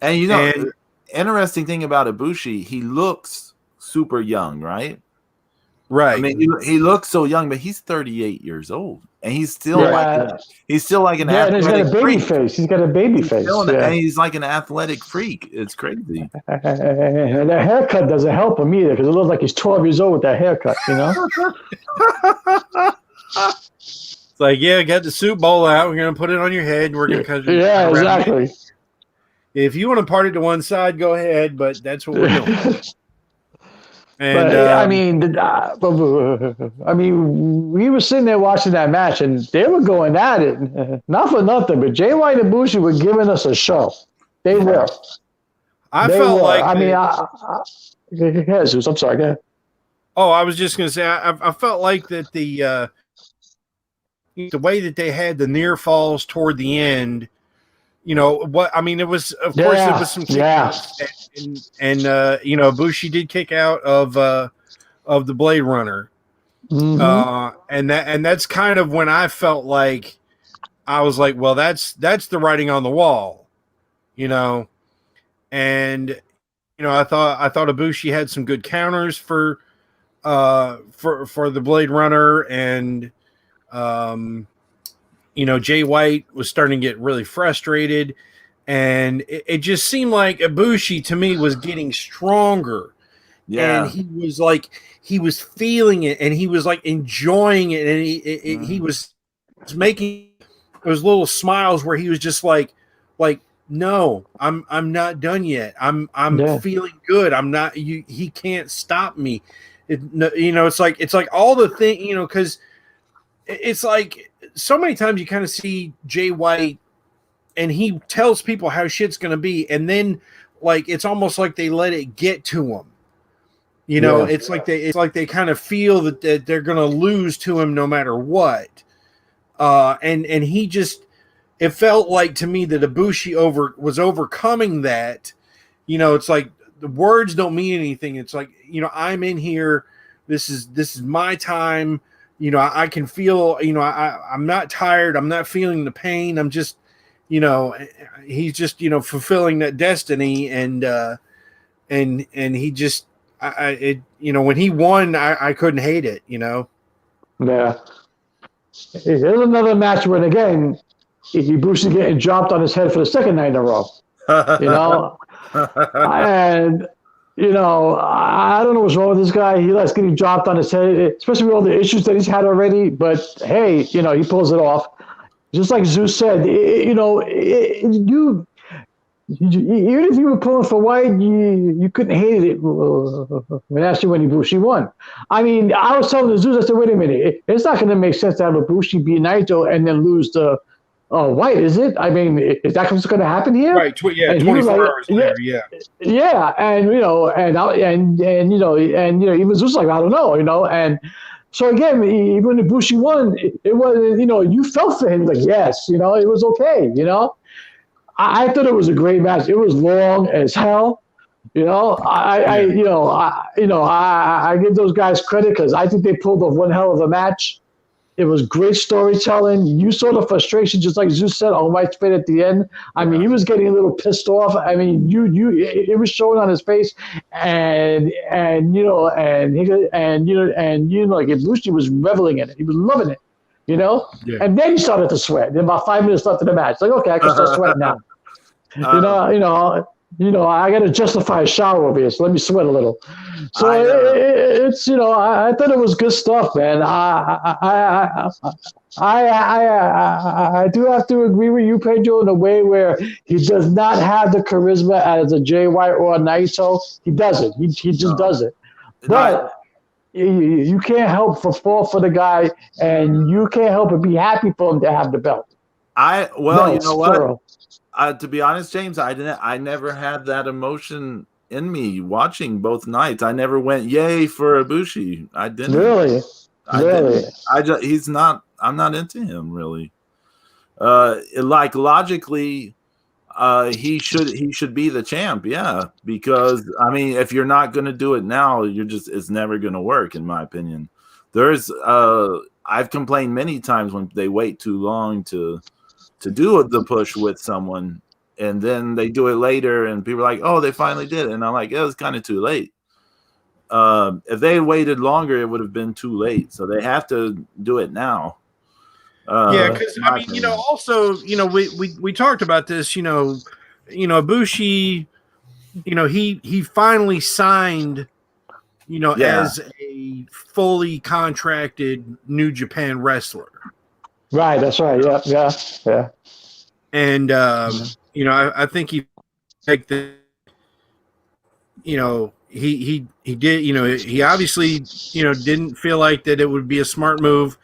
And interesting thing about Ibushi, he looks super young, right? Right. I mean, he looks so young, but he's 38 years old, and he's still like an athletic he's got a baby freak. face. He's got a baby face. And he's like an athletic freak. It's crazy. And that haircut doesn't help him either, because it looks like he's 12 years old with that haircut. It's like, got the soup bowl out. We're gonna put it on your head, and we're gonna cut it. Yeah, exactly. if you want to part it to one side, go ahead. But that's what we're doing. And But I mean, we were sitting there watching that match, and they were going at it. Not for nothing, but Jay White and Bushi were giving us a show. They were. I felt like I mean, yeah, Zeus, I'm sorry. Go ahead. Oh, I was just going to say, I felt like that the way that they had the near falls toward the end. You know what? I mean, it was of course there was some and Bushi did kick out of the Blade Runner, and that's kind of when I felt like I was like, well, that's the writing on the wall, and I thought Ibushi had some good counters for the Blade Runner, and Jay White was starting to get really frustrated, and it just seemed like Ibushi to me was getting stronger. Yeah. And he was feeling it, and he was like enjoying it, and he was making those little smiles where he was just like, no, I'm not done yet. I'm feeling good. I'm not. He can't stop me. It's like all the thing, because it's like so many times you kind of see Jay White, and he tells people how shit's going to be, and then like it's almost like they let it get to him. It's like they kind of feel that they're going to lose to him no matter what. And he just, it felt like to me that Ibushi was overcoming that. It's like the words don't mean anything. It's like, I'm in here. This is my time. I can feel, I'm not tired. I'm not feeling the pain. I'm just, he's just, fulfilling that destiny. And he just, when he won, I couldn't hate it, Yeah. Here's another match where, again, Ibushi getting dropped on his head for the second night in a row. And, I don't know what's wrong with this guy. He likes getting dropped on his head, especially with all the issues that he's had already. But hey, he pulls it off. Just like Zeus said, even if you were pulling for White, you couldn't hate it. Actually, when Ibushi won. I mean, I was telling Zeus, I said, wait a minute, it's not going to make sense to have Ibushi beat Naito and then lose to White, is it? I mean, is that what's going to happen here? Right. 24 hours later. Yeah. Yeah, and even Zeus like, I don't know, and so again, even when Ibushi won, it was, you felt for him, like, yes, it was okay, I thought it was a great match. It was long as hell. I give those guys credit because I think they pulled off one hell of a match. It was great storytelling. You saw the frustration, just like Zeus said, on White's face at the end. I mean, he was getting a little pissed off. I mean, it was showing on his face, and like Ibushi was reveling in it. He was loving it, Yeah. And then he started to sweat. Then about 5 minutes left in the match. Like, okay, I can start sweating now. I got to justify a shower over here, so let me sweat a little. So it's, I thought it was good stuff, man. I do have to agree with you, Pedro, in a way where he does not have the charisma as a Jay White or a Naito. He doesn't. He just doesn't. But you can't help but fall for the guy, and you can't help but be happy for him to have the belt. You know what? To be honest, James, I never had that emotion in me watching both nights. I never went yay for Ibushi. I didn't. Really? I'm not into him really. Like logically, he should be the champ, yeah. Because I mean, if you're not going to do it now, it's never going to work, in my opinion. I've complained many times when they wait too long to do the push with someone, and then they do it later, and people are like, "Oh, they finally did it," and I'm like, "It was kind of too late." If they had waited longer, it would have been too late. So they have to do it now. Because I mean, also, we talked about this. Ibushi, he finally signed, as a fully contracted New Japan wrestler. Right, that's right. Yeah. And I think he like the, he did, he obviously, didn't feel like that it would be a smart move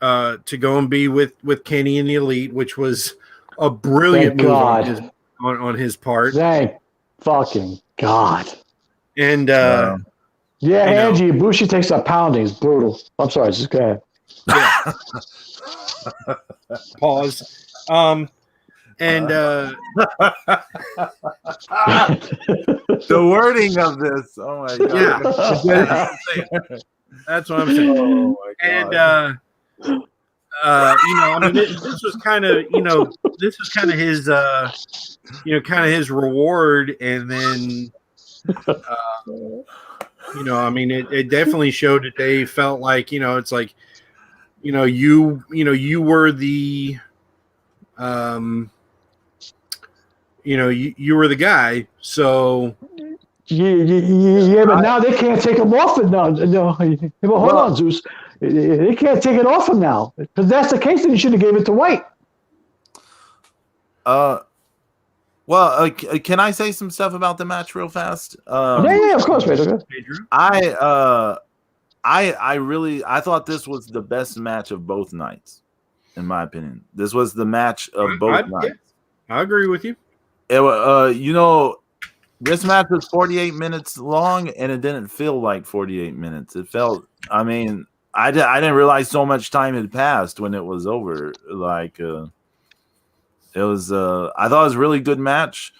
to go and be with Kenny and the Elite, which was a brilliant Thank move God. on his part. Thank fucking God. And yeah, you know. Angie Ibushi takes a pounding. It's brutal. I'm sorry, just go ahead. Yeah. Pause. And the wording of this. Oh my God. Yeah. That's what I'm saying. Oh my God. And I mean, this was kind of, his, kind of his reward. And then, I mean, it definitely showed that they felt like, it's like, you were the, you were the guy. So yeah, but now they can't take him off it now. No, hold on, Zeus. They can't take it off him now. Because that's the case, then you should have gave it to White. Well, can I say some stuff about the match real fast? Yeah, of course, Pedro. I thought this was the best match of both nights, in my opinion. This was the match of both nights. Yeah, I agree with you. This match was 48 minutes long, and it didn't feel like 48 minutes. It felt, I mean, I didn't realize so much time had passed when it was over. Like, it was, I thought it was a really good match.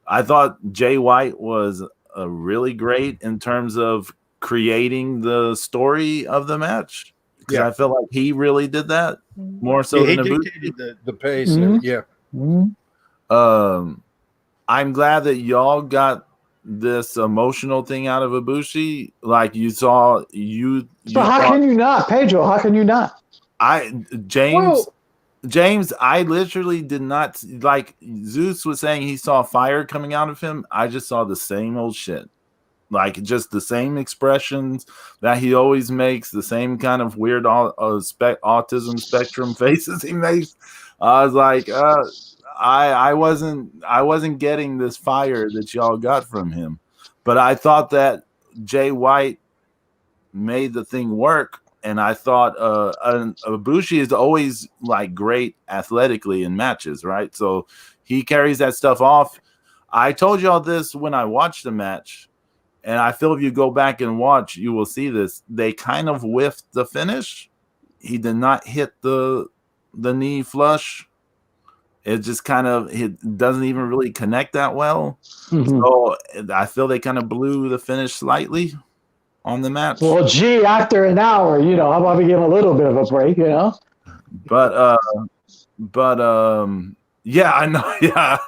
I thought Jay White was really great in terms of creating the story of the match. Because I felt like he really did that more so than he dictated the pace. Mm-hmm. Yeah. Mm-hmm. I'm glad that y'all got this emotional thing out of Ibushi. Like you saw, So how can you not, Pedro? How can you not? James, I literally did not like. Zeus was saying he saw fire coming out of him. I just saw the same old shit. Like just the same expressions that he always makes, the same kind of weird autism spectrum faces he makes. I was like, I wasn't getting this fire that y'all got from him, but I thought that Jay White made the thing work, and I thought Ibushi is always like great athletically in matches, right? So he carries that stuff off. I told y'all this when I watched the match, and I feel if you go back and watch, you will see this. They kind of whiffed the finish. He did not hit the knee flush. It just kind of it doesn't even really connect that well. Mm-hmm. So I feel they kind of blew the finish slightly on the match. Well, gee, after an hour, how about we give him a little bit of a break, But yeah, I know. Yeah.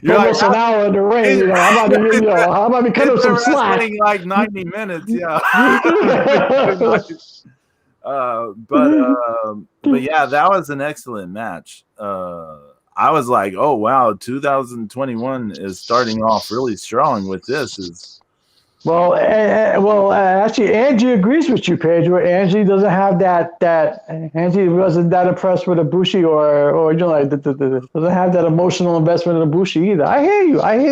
You're almost an hour in the ring. How about we cut him some slack? Like 90 minutes. Yeah. But yeah, that was an excellent match. I was like, oh wow, 2021 is starting off really strong with this. Actually, Angie agrees with you, Pedro. Angie doesn't have that. Angie wasn't that impressed with Ibushi, or doesn't have that emotional investment in Ibushi either. I hear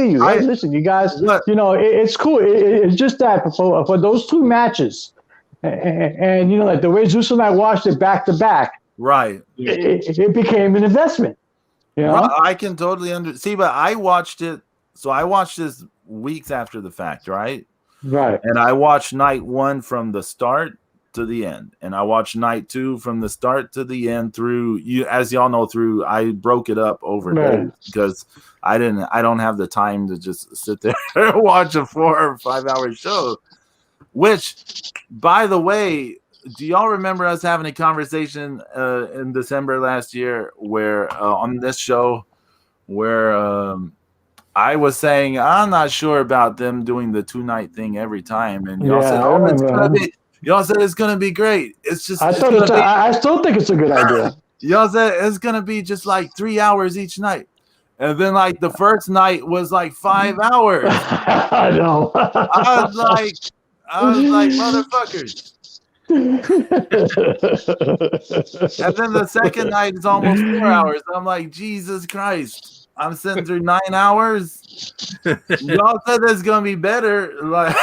you. Listen, you guys, it's cool. It's just that for those two matches. And like the way Zeus and I watched it back to back, right? It became an investment. I can totally see, but I watched it. So I watched this weeks after the fact, right? Right. And I watched night one from the start to the end, and I watched night two from the start to the end through. As y'all know, I broke it up over days because I don't have the time to just sit there and watch a 4 or 5 hour show. Which, by the way, do y'all remember us having a conversation in December last year where on this show where I was saying I'm not sure about them doing the 2-night thing every time, and y'all said, y'all said it's gonna be great. It's just I still think it's a good idea. Y'all said it's gonna be just like 3 hours each night. And then, like, the first night was like 5 hours. I know. I was like, motherfuckers. And then the second night is almost 4 hours. I'm like, Jesus Christ. I'm sitting through 9 hours. Y'all said it's gonna be better. Like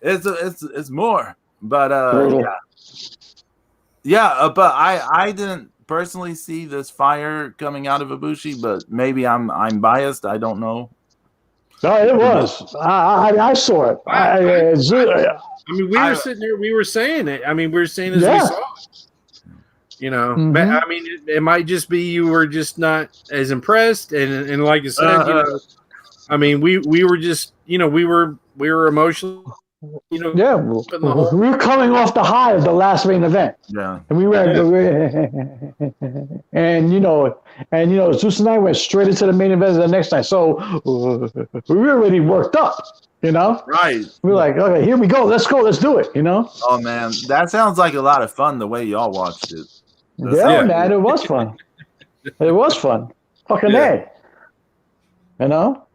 it's more. But but I didn't personally see this fire coming out of Ibushi, but maybe I'm biased. I don't know. No, it was. I saw it. I mean, we were sitting there. We were saying it. I mean, we were saying as we saw it. You know, I mean, it might just be you were just not as impressed, and like you said, you know, I mean, we were just, you know, we were emotional. You know, we were coming off the high of the last main event. Yeah, and we were, and you know, Zeus and I went straight into the main event the next night. So we were already worked up, you know. Right. We were like, okay, here we go. Let's go. Let's do it. You know. Oh man, that sounds like a lot of fun. The way y'all watched it. Man, it was fun. It was fun. Fucking A. You know.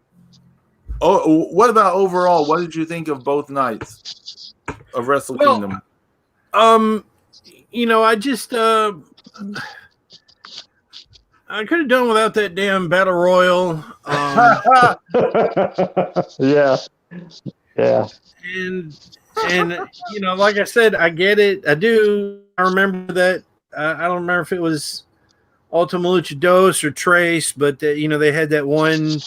Oh, what about overall? What did you think of both nights of Wrestle Kingdom? You know, I just I could have done without that damn battle royal. Yeah. And you know, like I said, I get it. I do. I remember that. I don't remember if it was Ultima Luchados or Trace, but you know, they had that one,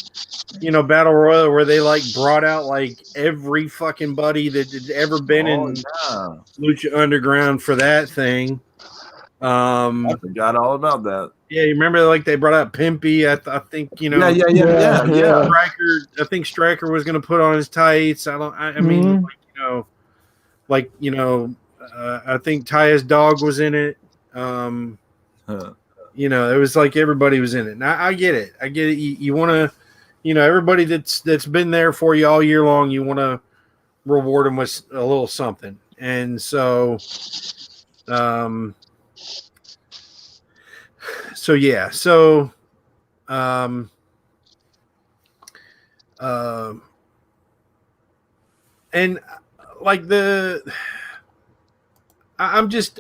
you know, battle royal where they like brought out like every fucking buddy that had ever been in Lucha Underground for that thing. I forgot all about that. Yeah, you remember like they brought out Pimpy. I think, you know. Yeah. Striker. I think Striker was going to put on his tights. I mean, like, you know, I think Taya's dog was in it. You know, it was like everybody was in it. And I get it. You want to, you know, everybody that's been there for you all year long, you want to reward them with a little something. And so, and like I'm just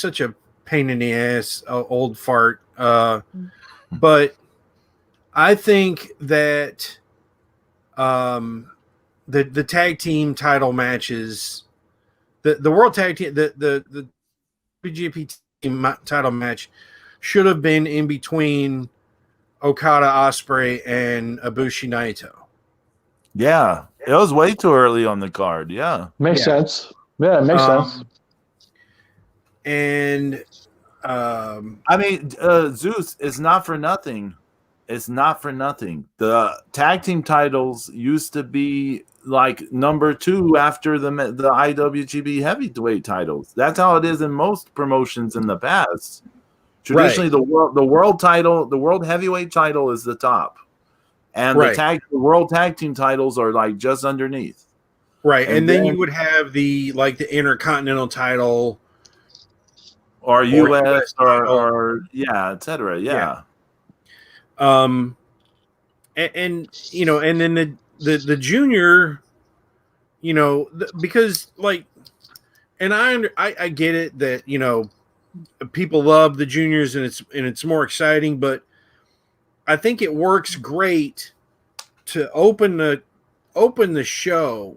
such a pain in the ass, old fart. But I think that the tag team title matches, the world tag team, the BGP team title match should have been in between Okada, Ospreay, and Ibushi Naito. Yeah, it was way too early on the card. Yeah, makes sense. Yeah, it makes sense. And I mean, Zeus is not for nothing. It's not for nothing. The tag team titles used to be like number 2 after the IWGP heavyweight titles. That's how it is in most promotions in the past. Traditionally, the world title, the world heavyweight title is the top, and the world tag team titles are like just underneath. Right, and then you would have the Intercontinental title, or US, or etc. Yeah. And you know, and then the junior, you know, because like, and I get it that, you know, people love the juniors and it's more exciting, but I think it works great to open the show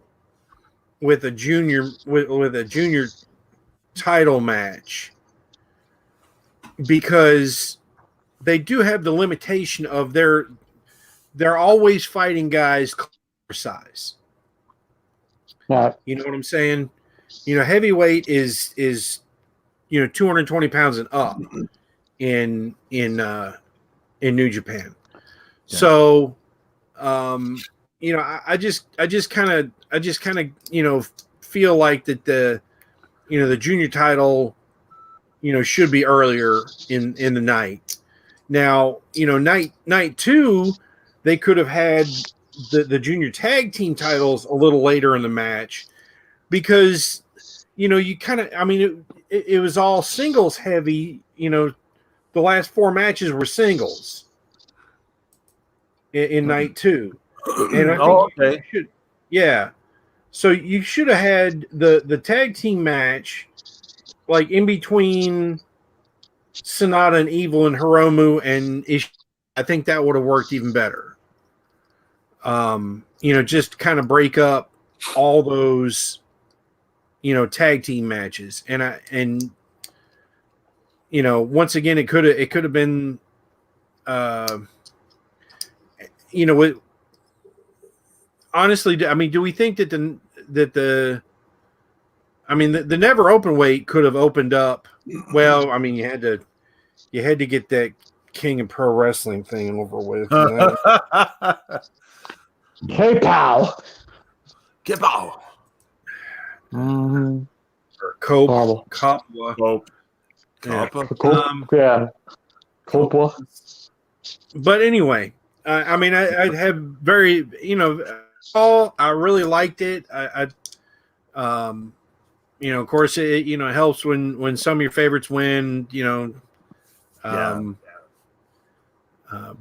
with a junior with a junior title match, because they do have the limitation of they're always fighting guys size. Yeah. You know what I'm saying? You know, heavyweight is you know 220 pounds and up in New Japan. Yeah. So you know, I just kind of you know feel like that the junior title, you know, should be earlier in the night. Now, you know, night 2, they could have had the junior tag team titles a little later in the match, because, you know, you kind of, I mean, it was all singles heavy. You know, the last 4 matches were singles in night 2. And I think so you should have had the tag team match like in between Sonata and Evil and Hiromu and Ishii, I think that would have worked even better. Just kind of break up all those, tag team matches. And once again, it could have been, honestly, I mean, do we think that the never open weight could have opened up? Well, I mean, you had to get that King of Pro Wrestling thing over with. K-Pow. Kipow. Mm-hmm. Or Cope. Horrible. Coppola. Cope. Yeah. Yeah. Coppola. But anyway, I'd have very, I really liked it. Of course, it helps when some of your favorites win.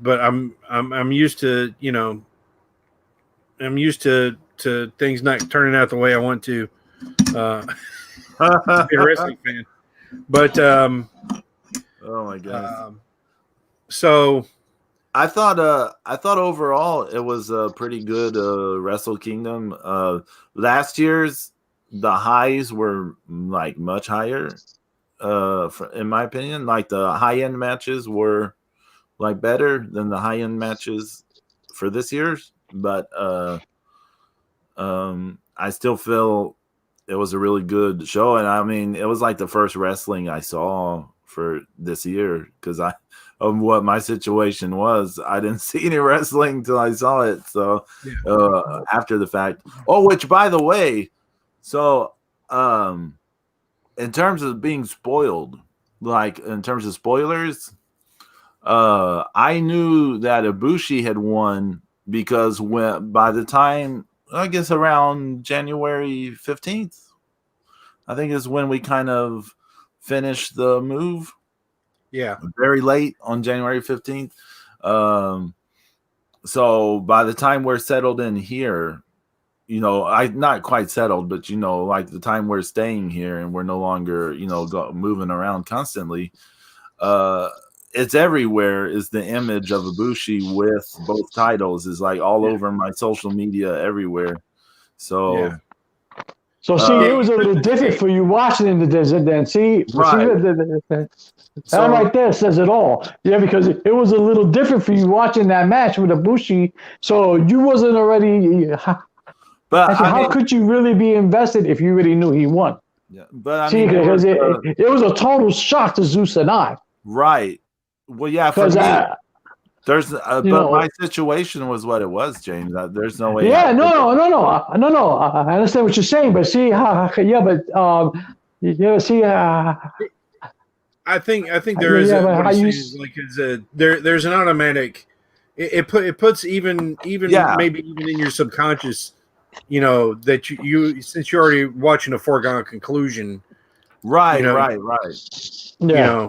But I'm used to to things not turning out the way I want to. Be a wrestling fan, but oh my god. So I thought overall it was a pretty good Wrestle Kingdom. Last year's the highs were like much higher, in my opinion. Like the high end matches were like better than the high end matches for this year's, but I still feel it was a really good show. And I mean, it was like the first wrestling I saw for this year because of what my situation was. I didn't see any wrestling till I saw it. So after the fact, which by the way, so in terms of being spoiled, like in terms of spoilers, I knew that Ibushi had won because by the time, I guess around January 15th, I think is when we kind of finished the move. Yeah. Very late on January 15th. So by the time we're settled in here, I not quite settled, but like the time we're staying here and we're no longer, moving around constantly, it's everywhere is the image of Ibushi with both titles is like all over my social media everywhere. So So see, it was a little different for you watching in the desert then. See, right. That right there says it all. Yeah, because it was a little different for you watching that match with Ibushi. So you wasn't already. But how could you really be invested if you already knew he won? Yeah, but see, because it was a total shock to Zeus and I. Right. Well, yeah, for me. There's, but my situation was what it was, James. There's no way. Yeah, no. I understand what you're saying, but see, see. I think there is there's an automatic. It puts even maybe even in your subconscious, that you since you're already watching a foregone conclusion. Right. Yeah.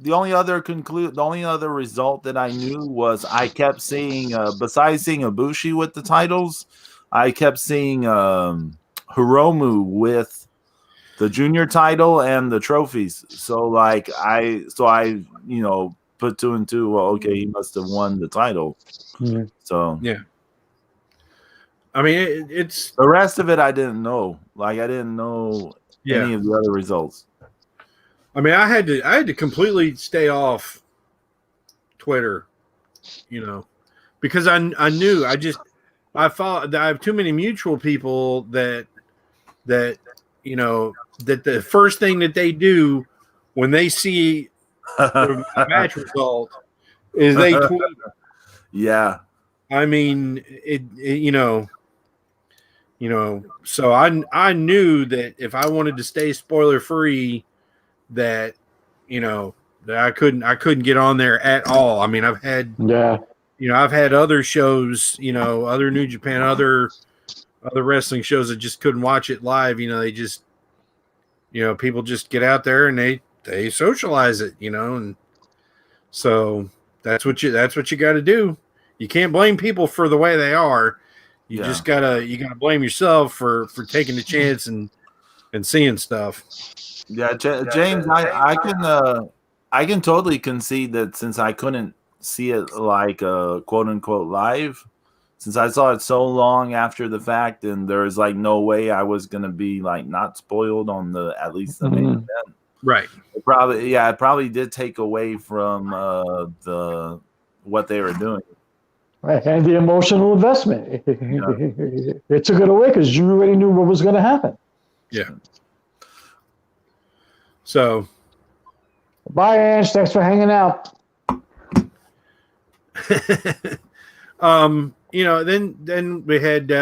The only other result that I knew was I kept seeing, besides seeing Ibushi with the titles, I kept seeing Hiromu with the junior title and the trophies. So I put two and two. Well, okay, he must have won the title. Mm-hmm. So yeah. I mean, it's the rest of it I didn't know. Like I didn't know any of the other results. I mean, I had to completely stay off Twitter, because I knew I have too many mutual people that that the first thing that they do when they see the match result is they tweet. Yeah. I mean, so I knew that if I wanted to stay spoiler free, that that I couldn't get on there at all. I mean, I've had other shows, other New Japan, other wrestling shows that just couldn't watch it live. They just people just get out there and they socialize it, and so that's what you got to do. You can't blame people for the way they are. You just gotta blame yourself for taking the chance and seeing stuff. Yeah, James, I can totally concede that since I couldn't see it like quote unquote live, since I saw it so long after the fact, and there's like no way I was gonna be like not spoiled on the at least the main event. Right. It probably did take away from the what they were doing. Right. And the emotional investment. Yeah. It took it away because you already knew what was going to happen. Yeah. So, bye, Ange. Thanks for hanging out. you know, then we had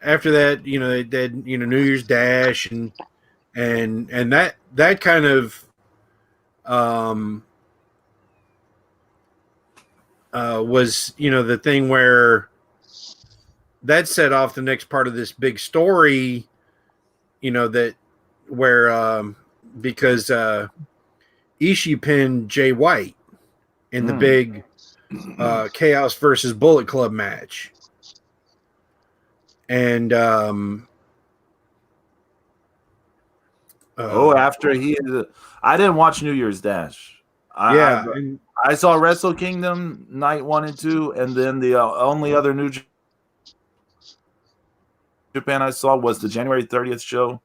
after that, you know, they did, you know, New Year's Dash and that kind of was, you know, the thing where that set off the next part of this big story, you know, that where because Ishii pinned Jay White in the big Chaos versus Bullet Club match. And after I didn't watch New Year's Dash. I saw Wrestle Kingdom night 1 and 2, and then the only other New Japan I saw was the January 30th show.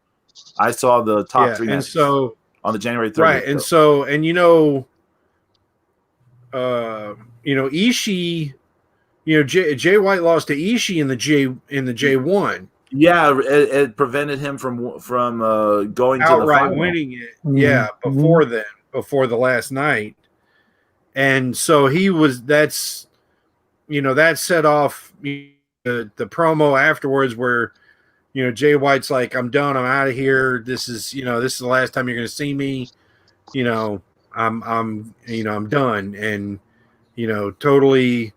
I saw the top 3 matches on the January 30th. Right, and show. Ishii, you know, Jay White lost to Ishii in the J1. Yeah, it prevented him from going to the final. Winning it. Yeah, before the last night. And so that set off the promo afterwards where, you know, Jay White's like, I'm done, I'm out of here. This is the last time you're going to see me. You know, I'm done. And, you know, totally,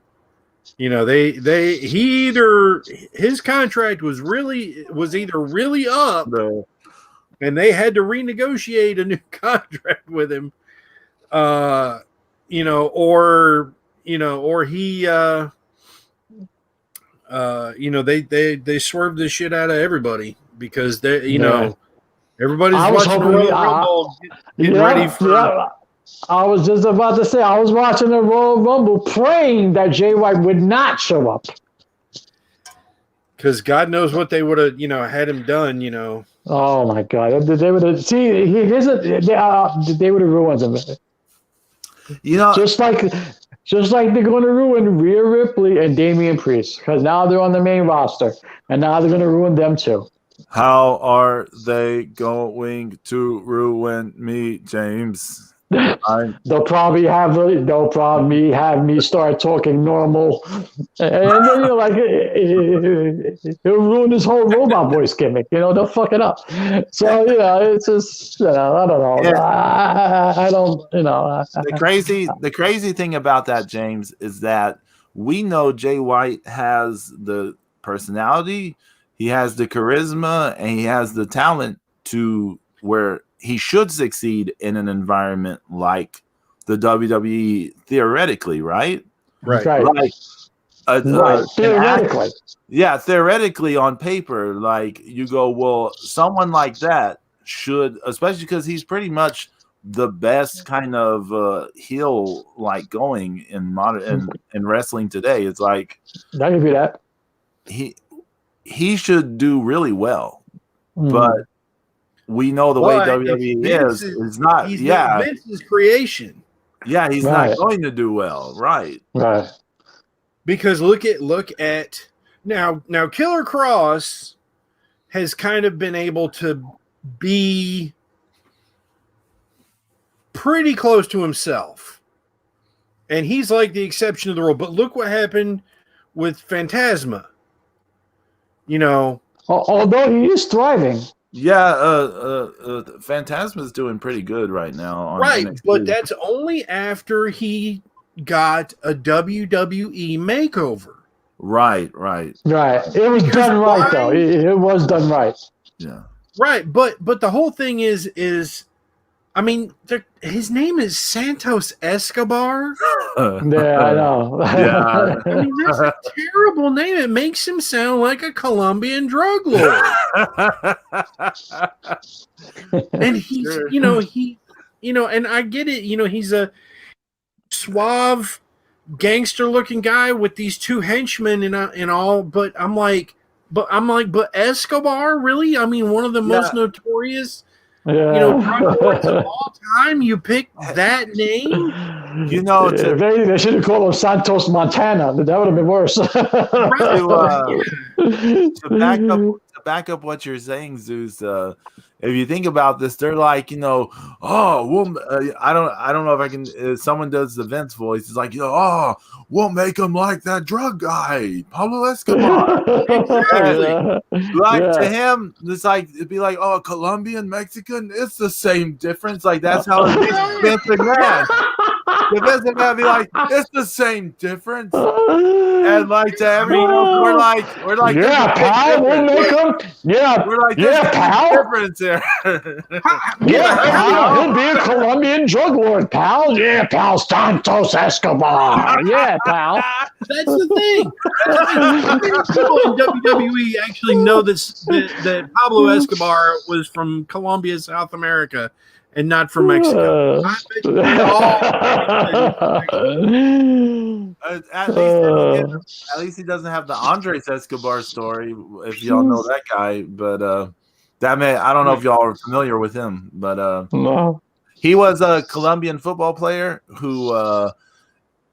you know, his contract was either really up and they had to renegotiate a new contract with him, you know, or he, you know, they swerved the shit out of everybody because they, you know, everybody's watching the Royal Rumble, getting ready for. Yeah. I was just about to say, I was watching the Royal Rumble praying that Jay White would not show up. Because God knows what they would have, you know, had him done, you know. Oh my God! They would have they would have ruined him. You know, just like they're going to ruin Rhea Ripley and Damian Priest because now they're on the main roster and now they're going to ruin them too. How are they going to ruin me, James? They'll probably have me start talking normal, and then you're like, he'll ruin his whole robot voice gimmick. You know, they'll fuck it up. So you know, it's just, you know, I don't know. Yeah. I don't, you know. The crazy thing about that, James, is that we know Jay White has the personality, he has the charisma, and he has the talent to where he should succeed in an environment like the WWE theoretically, right? Right. Like, theoretically. Theoretically on paper, like you go, well, someone like that should, especially because he's pretty much the best kind of heel like going in modern in wrestling today. It's like I can do that. He should do really well, but we know the way WWE is not. Vince's creation. Yeah, he's not going to do well, right? Right. Because look at now Killer Cross has kind of been able to be pretty close to himself. And he's like the exception of the rule. But look what happened with Phantasma. You know, although he is thriving. Yeah, Phantasma's doing pretty good right now. On right, NXT. But that's only after he got a WWE makeover. Right. It was done right, though. It was done right. Yeah. Right, but the whole thing is I mean, his name is Santos Escobar. Yeah, I know. Yeah. I mean, that's a terrible name. It makes him sound like a Colombian drug lord. And he's, Sure. and I get it. He's a suave, gangster-looking guy with these two henchmen and all. But but Escobar, really? I mean, one of the most notorious. Drug lords of all time. You pick that name. They should have called him Santos Montana. That would have been worse. To back up what you're saying, Zeus. If you think about this, they're like, I don't know if I can. Someone does the Vince voice. It's like, we'll make him like that drug guy, Pablo Escobar. Exactly. To him, it's like it'd be like, Colombian, Mexican, it's the same difference. Like that's how it is. Vince McMahon. The Vince McMahon be like, it's the same difference. And like to everyone else, we're like, yeah, pal, we'll make him. Yeah, we're like, pal. Difference here. Pal, he'll be a Colombian drug lord, pal. Yeah, pal, Santos Escobar. Yeah, pal. That's the thing. People in WWE actually know that Pablo Escobar was from Colombia, South America, and not from Mexico. At least he doesn't have the Andres Escobar story, if y'all know that guy. But that man, I don't know if y'all are familiar with him, but no. He was a Colombian football player who,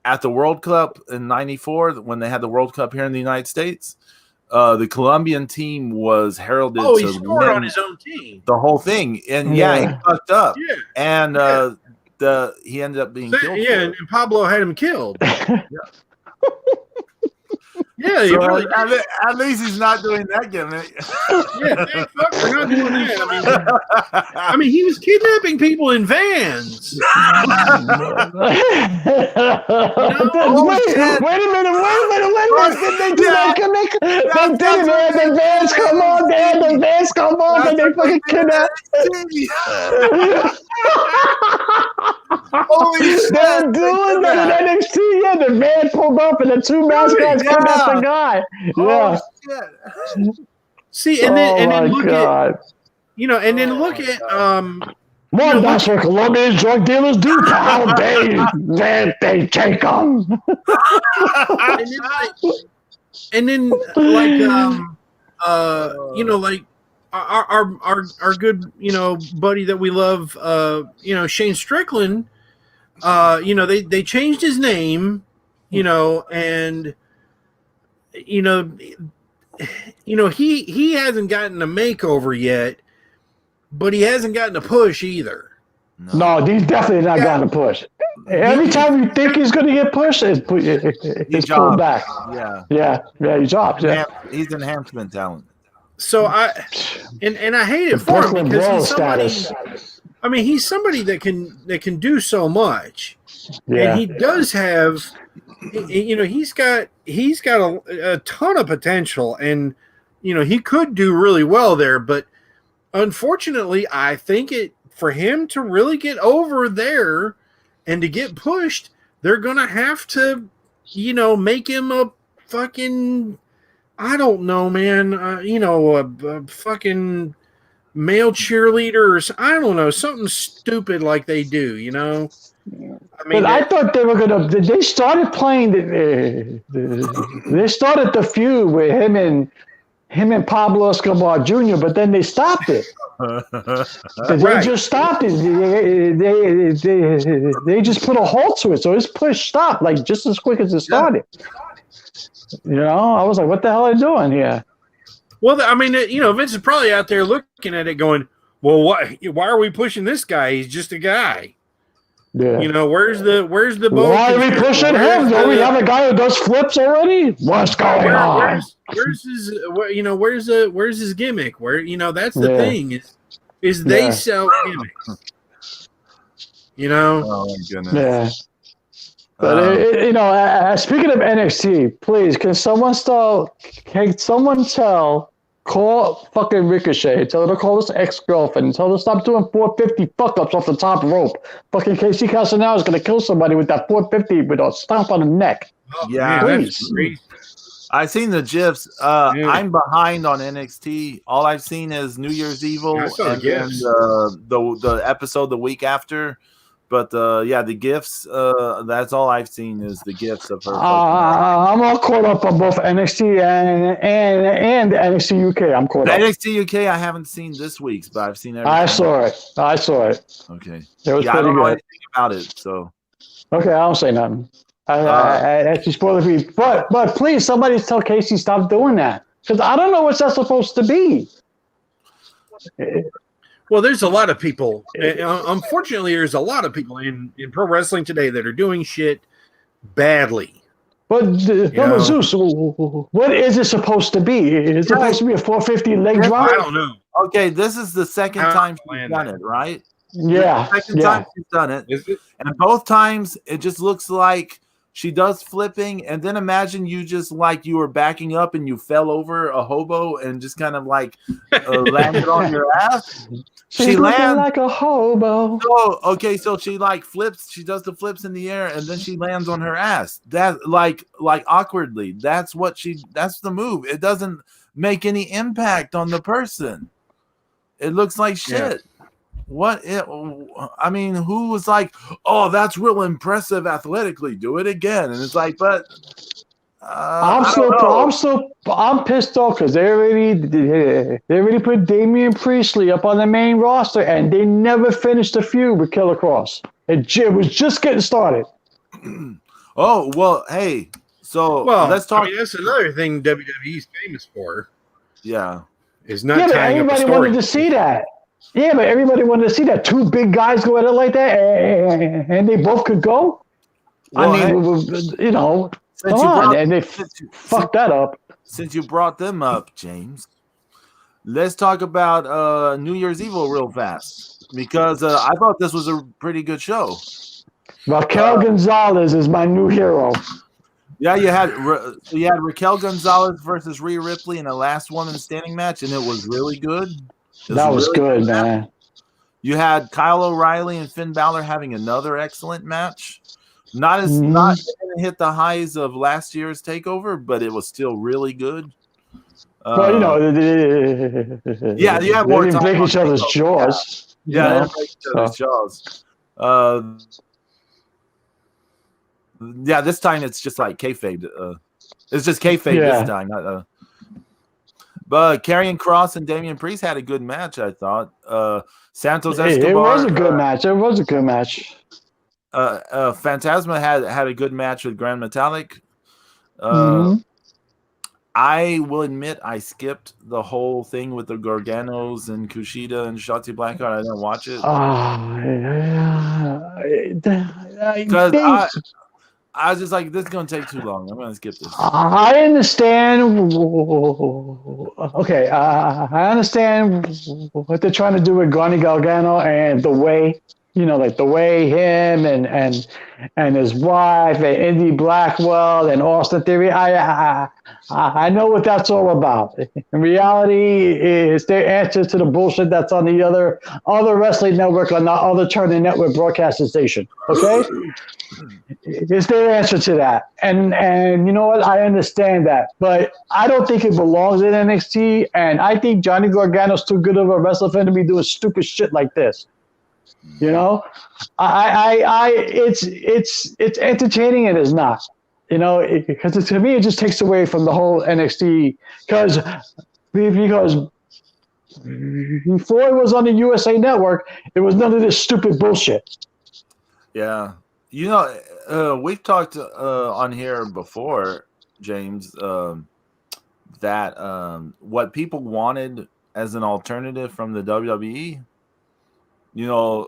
at the World Cup in '94, when they had the World Cup here in the United States, the Colombian team was heralded. Oh, he scored on his own team. The whole thing, and he fucked up. Yeah, and he ended up being killed. Yeah, and Pablo had him killed. Yeah, so really at least he's not doing that gimmick. Yeah, thank fuck we're not doing that. I mean, he was kidnapping people in vans. Wait a minute. Did they do that gimmick? They did it, man. The vans come on, man. The vans come on, and they fucking kidnap. Holy shit. They're doing that in NXT. Yeah, the van pulled up and the two mascots kidnapped the guy. Yeah. Shit. See, and then look at that's what Colombian drug dealers do, pal. They take them. and then our good buddy that we love, Shane Strickland. They changed his name, and he hasn't gotten a makeover yet, but he hasn't gotten a push either. No, he's definitely not gotten a push. Every time you think he's going to get pushed, it's pulled back. Yeah, he drops. Yeah, he's enhancement talent. So I hate it for him because he's somebody that can do so much, and he does have, he's got a ton of potential, and he could do really well there, but unfortunately, I think for him to really get over there and to get pushed, they're gonna have to, make him a fucking, I don't know, man, a fucking male cheerleader, or I don't know, something stupid like they do, I thought they were gonna. They started playing. They started the feud with him and Pablo Escobar Jr., but then they stopped it. They just stopped it. They just put a halt to it, so his push stopped like just as quick as it started. I was like, "What the hell are they doing here?" Well, Vince is probably out there looking at it, going, "Well, why are we pushing this guy? He's just a guy." Yeah. Where's the boat? Why are we pushing him? Don't we have a guy who does flips already? What's going on? Where's his gimmick? That's the thing is they sell gimmicks. Oh my goodness. Yeah. But speaking of NXT, please, can someone tell Call fucking Ricochet. Tell her to call his ex-girlfriend. Tell her to stop doing 450 fuck-ups off the top rope. Fucking Casey Castanero is going to kill somebody with that 450 with a stomp on the neck. Oh, Yeah, man, Please. that's crazy. I've seen the GIFs. Yeah. I'm behind on NXT. All I've seen is New Year's Evil I saw the and then GIFs. the episode the week after. But the GIFs. That's all I've seen is the GIFs of her. I'm all caught up on both NXT and NXT UK. I'm caught up. NXT UK I haven't seen this week's, but I've seen everything. I saw it. Okay. It was I pretty don't know good. anything about it, so. Okay, I don't say nothing. I actually spoiled it for you. But please, somebody tell Casey stop doing that. Because I don't know what's that supposed to be. Well, there's a lot of people. Unfortunately, there's a lot of people in pro wrestling today that are doing shit badly. But Zeus, what is it supposed to be? Is it supposed to be a 450 leg drop? I don't know. Okay, this is the second time she's done it, right? Yeah. The second time she's done it. Is it? And both times it just looks like she does flipping, and then imagine you just like you were backing up and you fell over a hobo and just kind of like landed on your ass. She lands like a hobo. Oh, okay. So she like flips. She does the flips in the air, and then she lands on her ass. That like awkwardly. That's the move. It doesn't make any impact on the person. It looks like shit. Yeah. I mean, who was like, oh, that's real impressive athletically. Do it again. And it's like, but I'm pissed off because they already put Damian Priestley up on the main roster and they never finished the feud with Killer Cross. It was just getting started. Oh well, hey. So let's talk. I mean, that's another thing WWE's famous for. Yeah, is not but tying up a everybody story. wanted to see that. Yeah, but everybody wanted to see that two big guys go at it like that, and they both could go. Well, I mean, you know. Come on, and they fucked that up. Since you brought them up, James, let's talk about New Year's Evil real fast because I thought this was a pretty good show. Raquel Gonzalez is my new hero. Yeah, you had Raquel Gonzalez versus Rhea Ripley in a last woman standing match, and it was really good. That was really good, man. You had Kyle O'Reilly and Finn Balor having another excellent match. Not going to hit the highs of last year's Takeover, but it was still really good. Well, you know, you have more they time break on each other's Takeover. jaws. Yeah, they break each other's jaws. Yeah, this time it's just like kayfabe. It's just kayfabe this time. But Karrion Kross and Damian Priest had a good match, I thought. Santos Escobar. It was a good match. It was a good match. Phantasma had a good match with Grand Metalik. I will admit I skipped the whole thing with the Garganos and Kushida and Shotzi Blackheart. I didn't watch it. Because I was just like, this is going to take too long. I'm going to skip this. I understand. Okay, I understand what they're trying to do with Johnny Gargano and the way, you know, like the way him and his wife and Indy Blackwell and Austin Theory. I know what that's all about. In reality, it's their answer to the bullshit that's on the other wrestling network on the other Turner Network broadcasting station. Okay, it's their answer to that. And you know what? I understand that, but I don't think it belongs in NXT. And I think Johnny Gargano's too good of a wrestler for him to be doing stupid shit like this. You know, it's entertaining and it's not. You know, because to me it just takes away from the whole NXT because before it was on the USA Network, there was none of this stupid bullshit. Yeah, you know, we've talked on here before, James, that what people wanted as an alternative from the WWE. You know,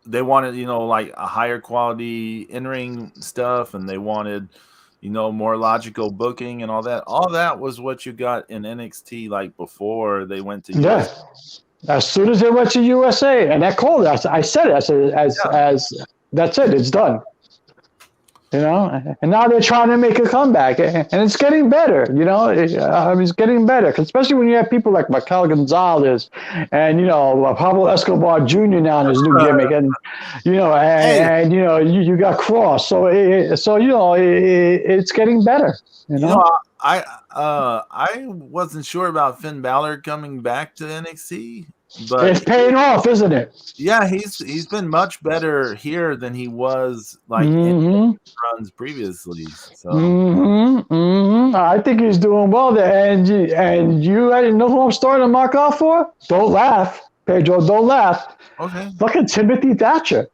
they wanted, you know, like a higher quality in-ring stuff, and they wanted, you know, more logical booking and all that. All that was what you got in NXT, like before they went to USA. As soon as they went to USA, and I called it. I said it. I said, as that's it. It's done. You know, and now they're trying to make a comeback, and it's getting better. You know, it's getting better, especially when you have people like Raquel Gonzalez, and Pablo Escobar Jr. now in his new gimmick, and you got Cross, so it's getting better. You know, I wasn't sure about Finn Balor coming back to NXT, but it's paying off, isn't it? Yeah, he's been much better here than he was in runs previously. So I think he's doing well there. And you know who I'm starting to mark off for? Don't laugh, Pedro. Don't laugh. Okay. Fucking Timothy Thatcher.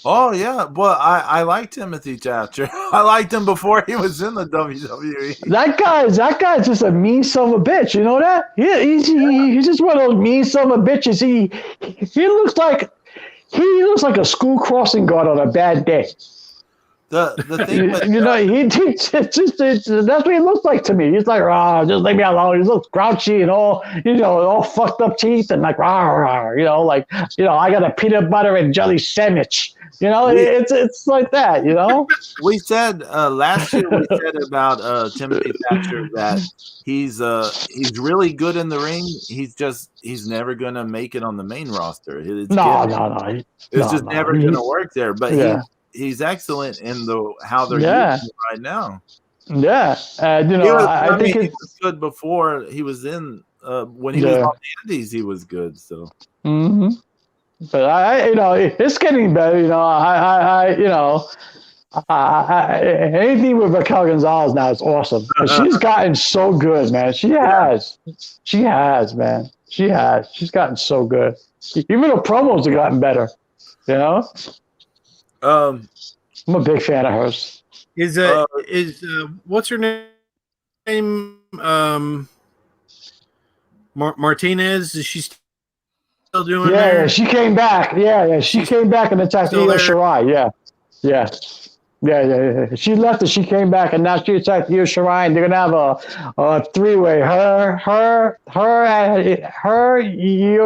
Oh yeah, well I like Timothy Thatcher. I liked him before he was in the WWE. That guy's just a mean son of a bitch. You know that? He's just one of those mean son of a bitches. He looks like a school crossing guard on a bad day. The thing with that's what he looks like to me. He's like, just leave me alone. He looks grouchy and all fucked up teeth and like, I got a peanut butter and jelly sandwich. It's like that. We said last year about Timothy Thatcher that he's really good in the ring. He's never gonna make it on the main roster. It's just never gonna work there. But he's excellent in how they're using it right now. Yeah, I think he was good before he was in. When he was on the Indies, he was good. So. Mm-hmm. But it's getting better. Anything with Raquel Gonzalez now is awesome. She's gotten so good, man. She has, man. She's gotten so good. Even the promos have gotten better. I'm a big fan of hers. Is what's her name? Martinez? Is she still doing there? Yeah, she came back. Yeah, she came back and attacked Io Shirai. Yeah. She left and she came back and now she attacked Io Shirai and they're gonna have a three-way. Her, Io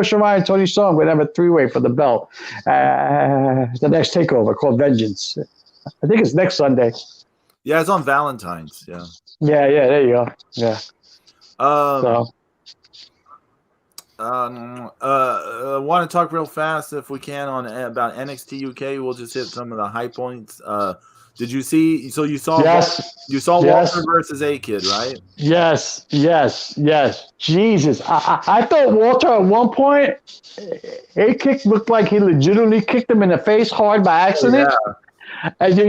Shirai and Tony Storm gonna have a three-way for the belt. The next takeover called Vengeance. I think it's next Sunday. Yeah, it's on Valentine's. Yeah. Yeah. There you go. Yeah. I want to talk real fast if we can about NXT UK. We'll just hit some of the high points. Did you see? So you saw Walter versus A-Kid, right? Yes. Jesus, I thought Walter at one point A-Kid looked like he legitimately kicked him in the face hard by accident. Yeah. And you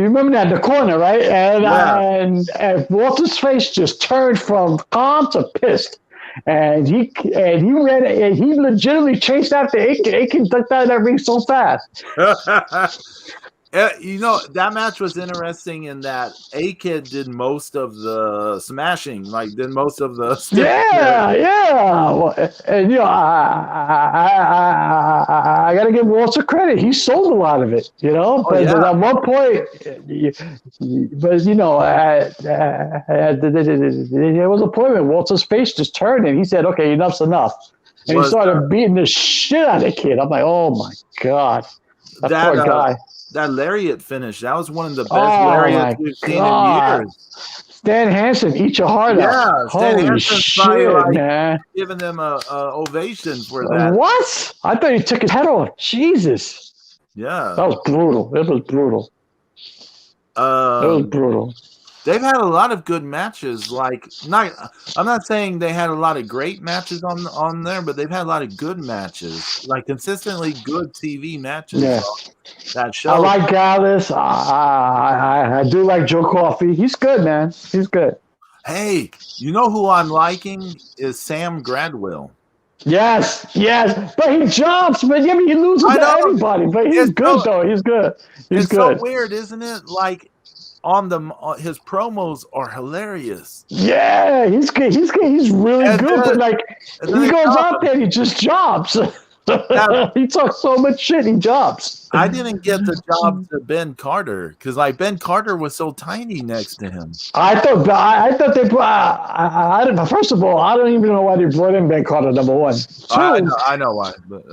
remember that in the corner, right? And Walter's face just turned from calm to pissed. And he ran and he legitimately chased after A-Kid. A-Kid ducked out of that ring so fast. That match was interesting in that A-Kid did most of the smashing, did most of the Well, and I got to give Walter credit. He sold a lot of it, But at one point, there was a point where Walter's face just turned and he said, "Okay, enough's enough," and he started beating the shit out of the kid. I'm like, "Oh my god, that poor guy." That lariat finish, that was one of the best lariats we've seen in years. Stan Hansen, eat your heart out. Holy shit, man. Giving them a ovation for that. What? I thought he took his head off. Jesus. Yeah. That was brutal. It was brutal. They've had a lot of good matches. I'm not saying they had a lot of great matches on there, but they've had a lot of good matches, consistently good TV matches. Yeah. That show. I like Gallus. I do like Joe Coffey. He's good, man. He's good. Hey, you know who I'm liking is Sam Gradwell. Yes. But he jumps, but he loses to everybody. But he's good, though. He's good. He's good. So weird, isn't it? His promos are hilarious. Yeah, he's good. He's really good, but he goes out there and he just jumps. He talks so much shit. He jobs. I didn't get the job to Ben Carter because like Ben Carter was so tiny next to him. I thought they brought. I don't. First of all, I don't even know why they brought in Ben Carter. Number one. I know why. But.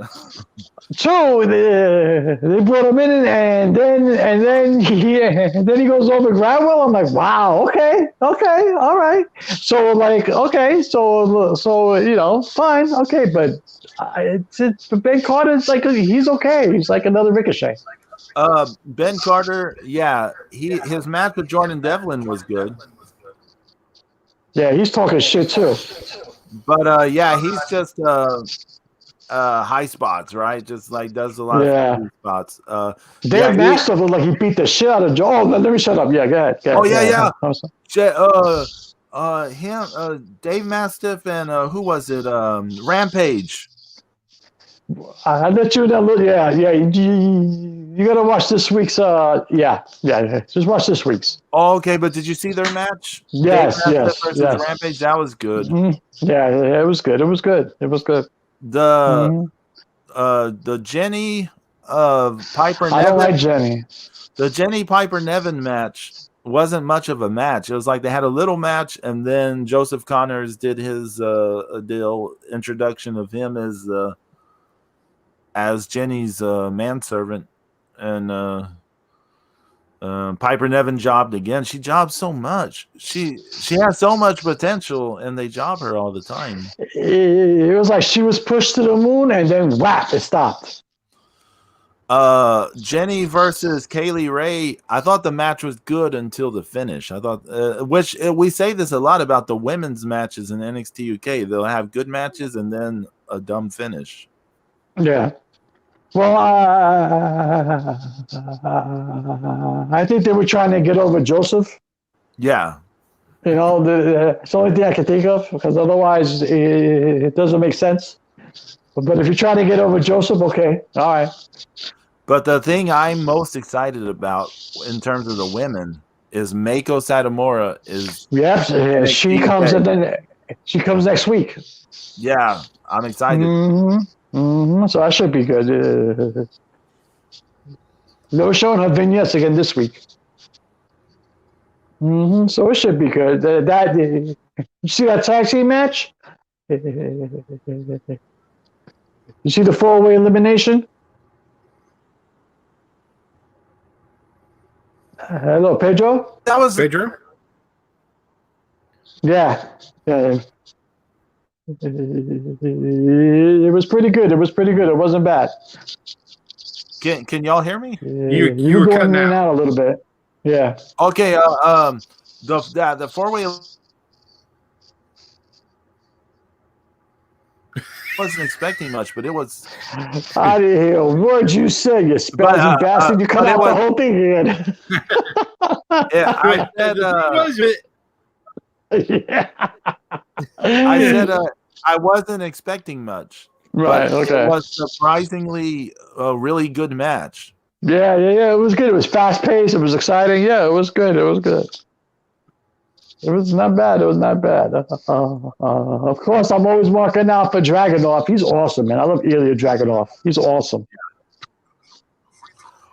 Two, they brought him in, and then he goes over Gradwell. I'm like, wow, okay, all right. So like, okay, so you know, fine, okay, but Ben Carter's like he's okay. He's like another Ricochet. Ben Carter, yeah, his match with Jordan Devlin was good. Yeah, he's talking shit too. But yeah, he's just high spots, right? Just like does a lot of high spots. Dave Mastiff looked like he beat the shit out of Joe. Oh, let me shut up. Yeah, go ahead. Oh yeah. Dave Mastiff and who was it? Rampage. I let you know. Yeah. You got to watch this week's. Yeah. Just watch this week's. Oh, okay, but did you see their match? Yes. Versus Rampage. That was good. Mm-hmm. Yeah, it was good. The Jenny Piper. I don't like Jenny. The Jenny Piper Nevin match wasn't much of a match. It was like they had a little match, and then Joseph Connors did his deal introduction of him as Jenny's manservant, and Piper Nevin jobbed again. She jobbed so much. She has so much potential, and they job her all the time. It was like she was pushed to the moon, and then whap, it stopped. Jenny versus Kaylee Ray. I thought the match was good until the finish. I thought, which we say this a lot about the women's matches in NXT UK. They'll have good matches and then a dumb finish. Yeah. Well, I think they were trying to get over Joseph. Yeah. You know, it's the only thing I can think of, because otherwise it doesn't make sense. But if you're trying to get over Joseph, okay, all right. But the thing I'm most excited about in terms of the women is Meiko Satomura is. Yes, she comes she comes next week. Yeah, I'm excited. So that should be good. They were showing her vignettes again this week. So it should be good. You see that tag team match? You see the 4-way elimination? Hello, Pedro? That was Pedro? Yeah. It was pretty good. It wasn't bad. Can y'all hear me? You were going cutting in and out. out a little bit. Yeah. Okay. The 4-way wasn't expecting much, but it was. I didn't hear a word you said, you spazzy bastard. You cut out the whole thing here. Yeah, I said. Yeah. I said I wasn't expecting much. Right. Okay. It was surprisingly a really good match. Yeah. It was good. It was fast paced. It was exciting. Yeah, it was good. It was not bad. Of course, I'm always marking out for Dragunov. He's awesome, man. I love Ilya Dragunov. He's awesome.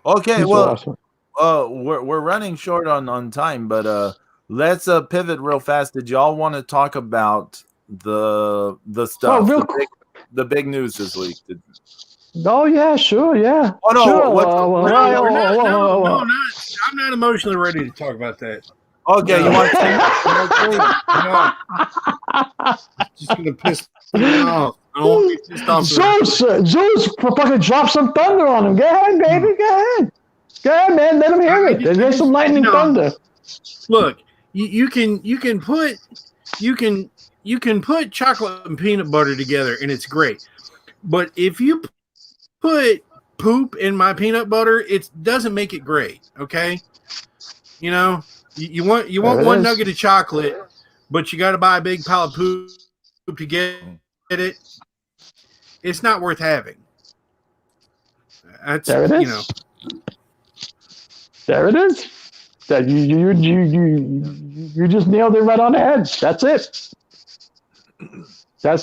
Okay, awesome. We're running short on time, but let's pivot real fast. Did y'all want to talk about the stuff, the big news this week? Oh yeah, sure, yeah. Oh no, sure. No, I'm not emotionally ready to talk about that. Okay, you want to? Just gonna piss me off. I don't want to piss off. Zeus, fucking drop some thunder on him. Go ahead, baby. Go ahead, man. Let him hear it. There's some lightning thunder. Look, you can put chocolate and peanut butter together, and it's great. But if you put poop in my peanut butter, it doesn't make it great. Okay, you know. You want one nugget of chocolate, but you got to buy a big pile of poop to get it. It's not worth having. That's, there it is. You know. There it is. That you just nailed it right on the head. That's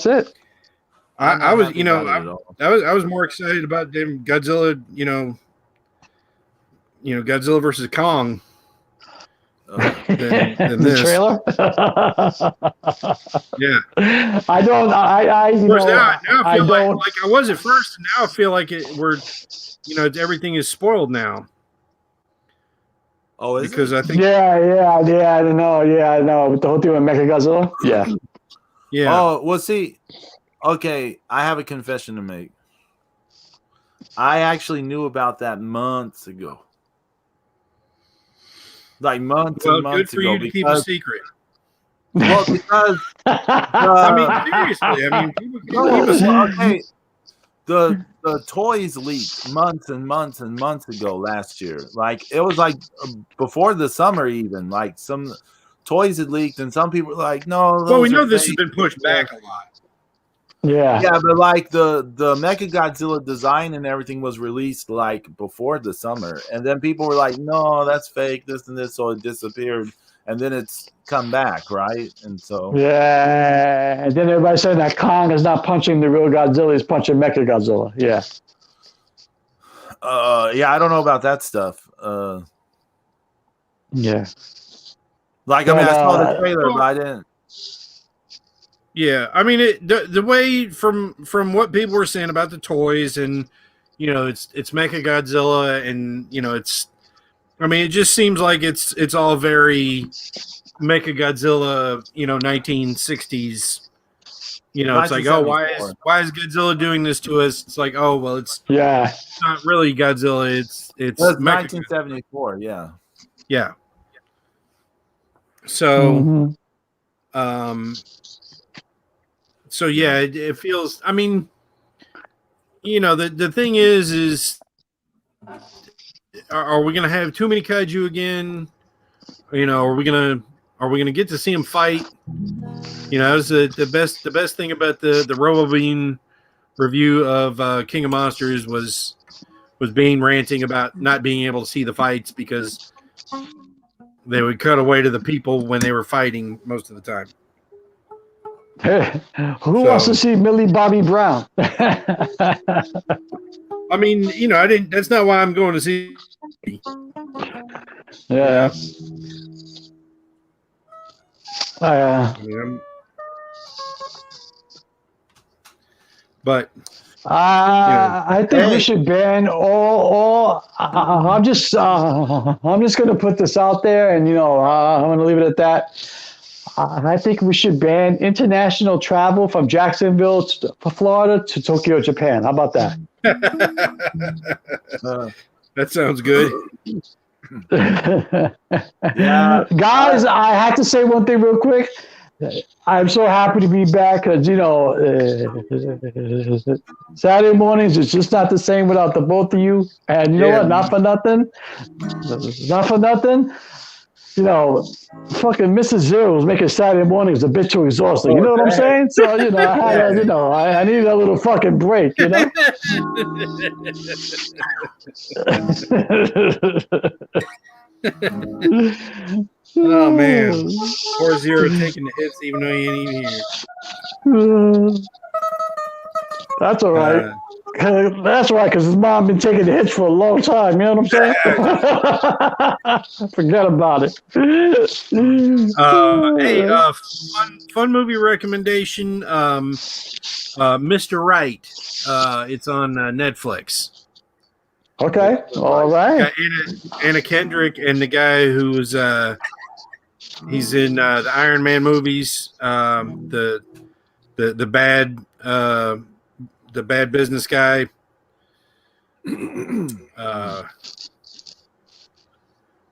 it. I was, happy about it at all. I was more excited about them Godzilla, Godzilla versus Kong than the this. trailer. Yeah. I don't. Of course, now I feel don't. like I was at first, and now I feel like everything is spoiled now. Oh, is Because it? I think I know. With the whole thing with Mechagodzilla. Yeah. yeah. Oh, well, see, okay, I have a confession to make. I actually knew about that months ago. Like months and Well, good months for ago. you to keep a secret. Well, because I mean, seriously. I mean, people keep a secret. okay, the toys leaked months and months and months ago last year. Like it was like before the summer, even like some toys had leaked, and some people were like, "No, Well, we those know are this has fake." been pushed back a lot. Yeah. But like the Mechagodzilla design and everything was released like before the summer, and then people were like, "No, that's fake. This and this," so it disappeared, and then it's come back, right? And so Yeah. And then everybody said that Kong is not punching the real Godzilla; he's punching Mechagodzilla. Yeah. yeah, I don't know about that stuff. Yeah. Like, I mean, I saw the trailer, but I didn't. Yeah, I mean, the way from what people were saying about the toys, and it's Mechagodzilla, and it's. I mean, it just seems like it's all very Mechagodzilla, 1960s. It's like, oh, why is Godzilla doing this to us? It's like, oh, well, it's not really Godzilla. It's 1974. Yeah. Yeah. So, so yeah, it feels. I mean, the thing is, are we gonna have too many kaiju again? Are we gonna get to see them fight? That's the best thing about the RoboBean review of King of Monsters was Bean ranting about not being able to see the fights because they would cut away to the people when they were fighting most of the time. Who wants to see Millie Bobby Brown? I mean, I didn't. That's not why I'm going to see. Yeah. But I think we should ban all. I'm just going to put this out there, and I'm going to leave it at that. I think we should ban international travel from Jacksonville, Florida, to Tokyo, Japan. How about that? That sounds good. Yeah, guys, I have to say one thing real quick. I'm so happy to be back because Saturday mornings is just not the same without the both of you. And you know what? Not for nothing. Fucking Mrs. Zero was making Saturday mornings a bit too exhausting. You know what I'm saying? So I had I needed a little fucking break. Oh man, 4-0 taking the hits even though he ain't even here. That's all right. That's right, because his mom been taking the hits for a long time. You know what I'm saying? Forget about it. Hey, fun movie recommendation. Mr. Right. It's on Netflix. Okay, all right. Anna Kendrick and the guy who's he's in the Iron Man movies. The bad business guy.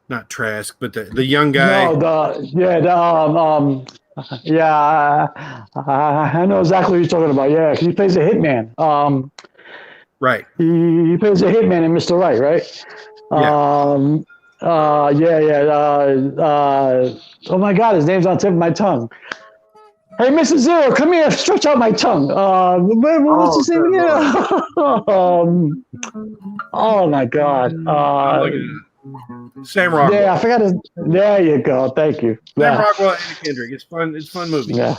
Not Trask, but the young guy. I know exactly what you're talking about. Yeah, because he plays a hitman. Right. He plays a hitman in Mr. Right, right? Yeah. Oh my God, his name's on the tip of my tongue. Hey, Mr. Zero, come here. Stretch out my tongue. What's his name again? Oh my God. Sam Rockwell. Yeah, I forgot his. There you go. Thank you. Sam Rockwell and Kendrick. It's fun. It's a fun movie. Yeah.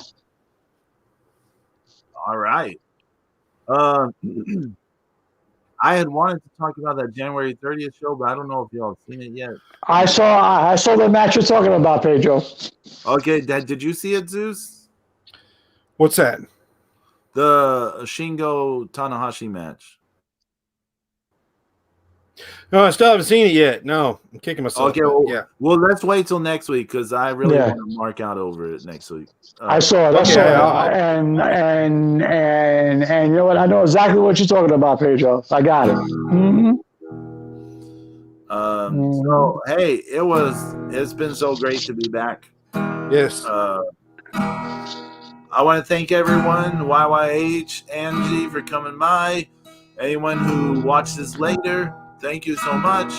All right. Uh, I had wanted to talk about that January 30th show, but I don't know if y'all have seen it yet. I saw the match you're talking about, Pedro. Okay, did you see it, Zeus? What's that? The Shingo Tanahashi match. No, I still haven't seen it yet. No, I'm kicking myself. Okay, well, let's wait till next week because I really want to mark out over it next week. I saw it. And you know what? I know exactly what you're talking about, Pedro. I got it. Mm-hmm. So hey, it's been so great to be back. Yes. I want to thank everyone, YYH, Angie, for coming by. Anyone who watches later, thank you so much.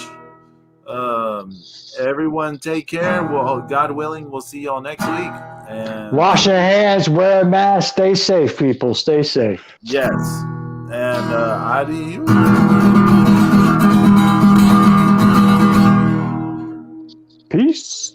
Everyone take care. Well, God willing, we'll see y'all next week. And wash your hands, wear a mask, stay safe, people. Stay safe. Yes. And adios. Peace.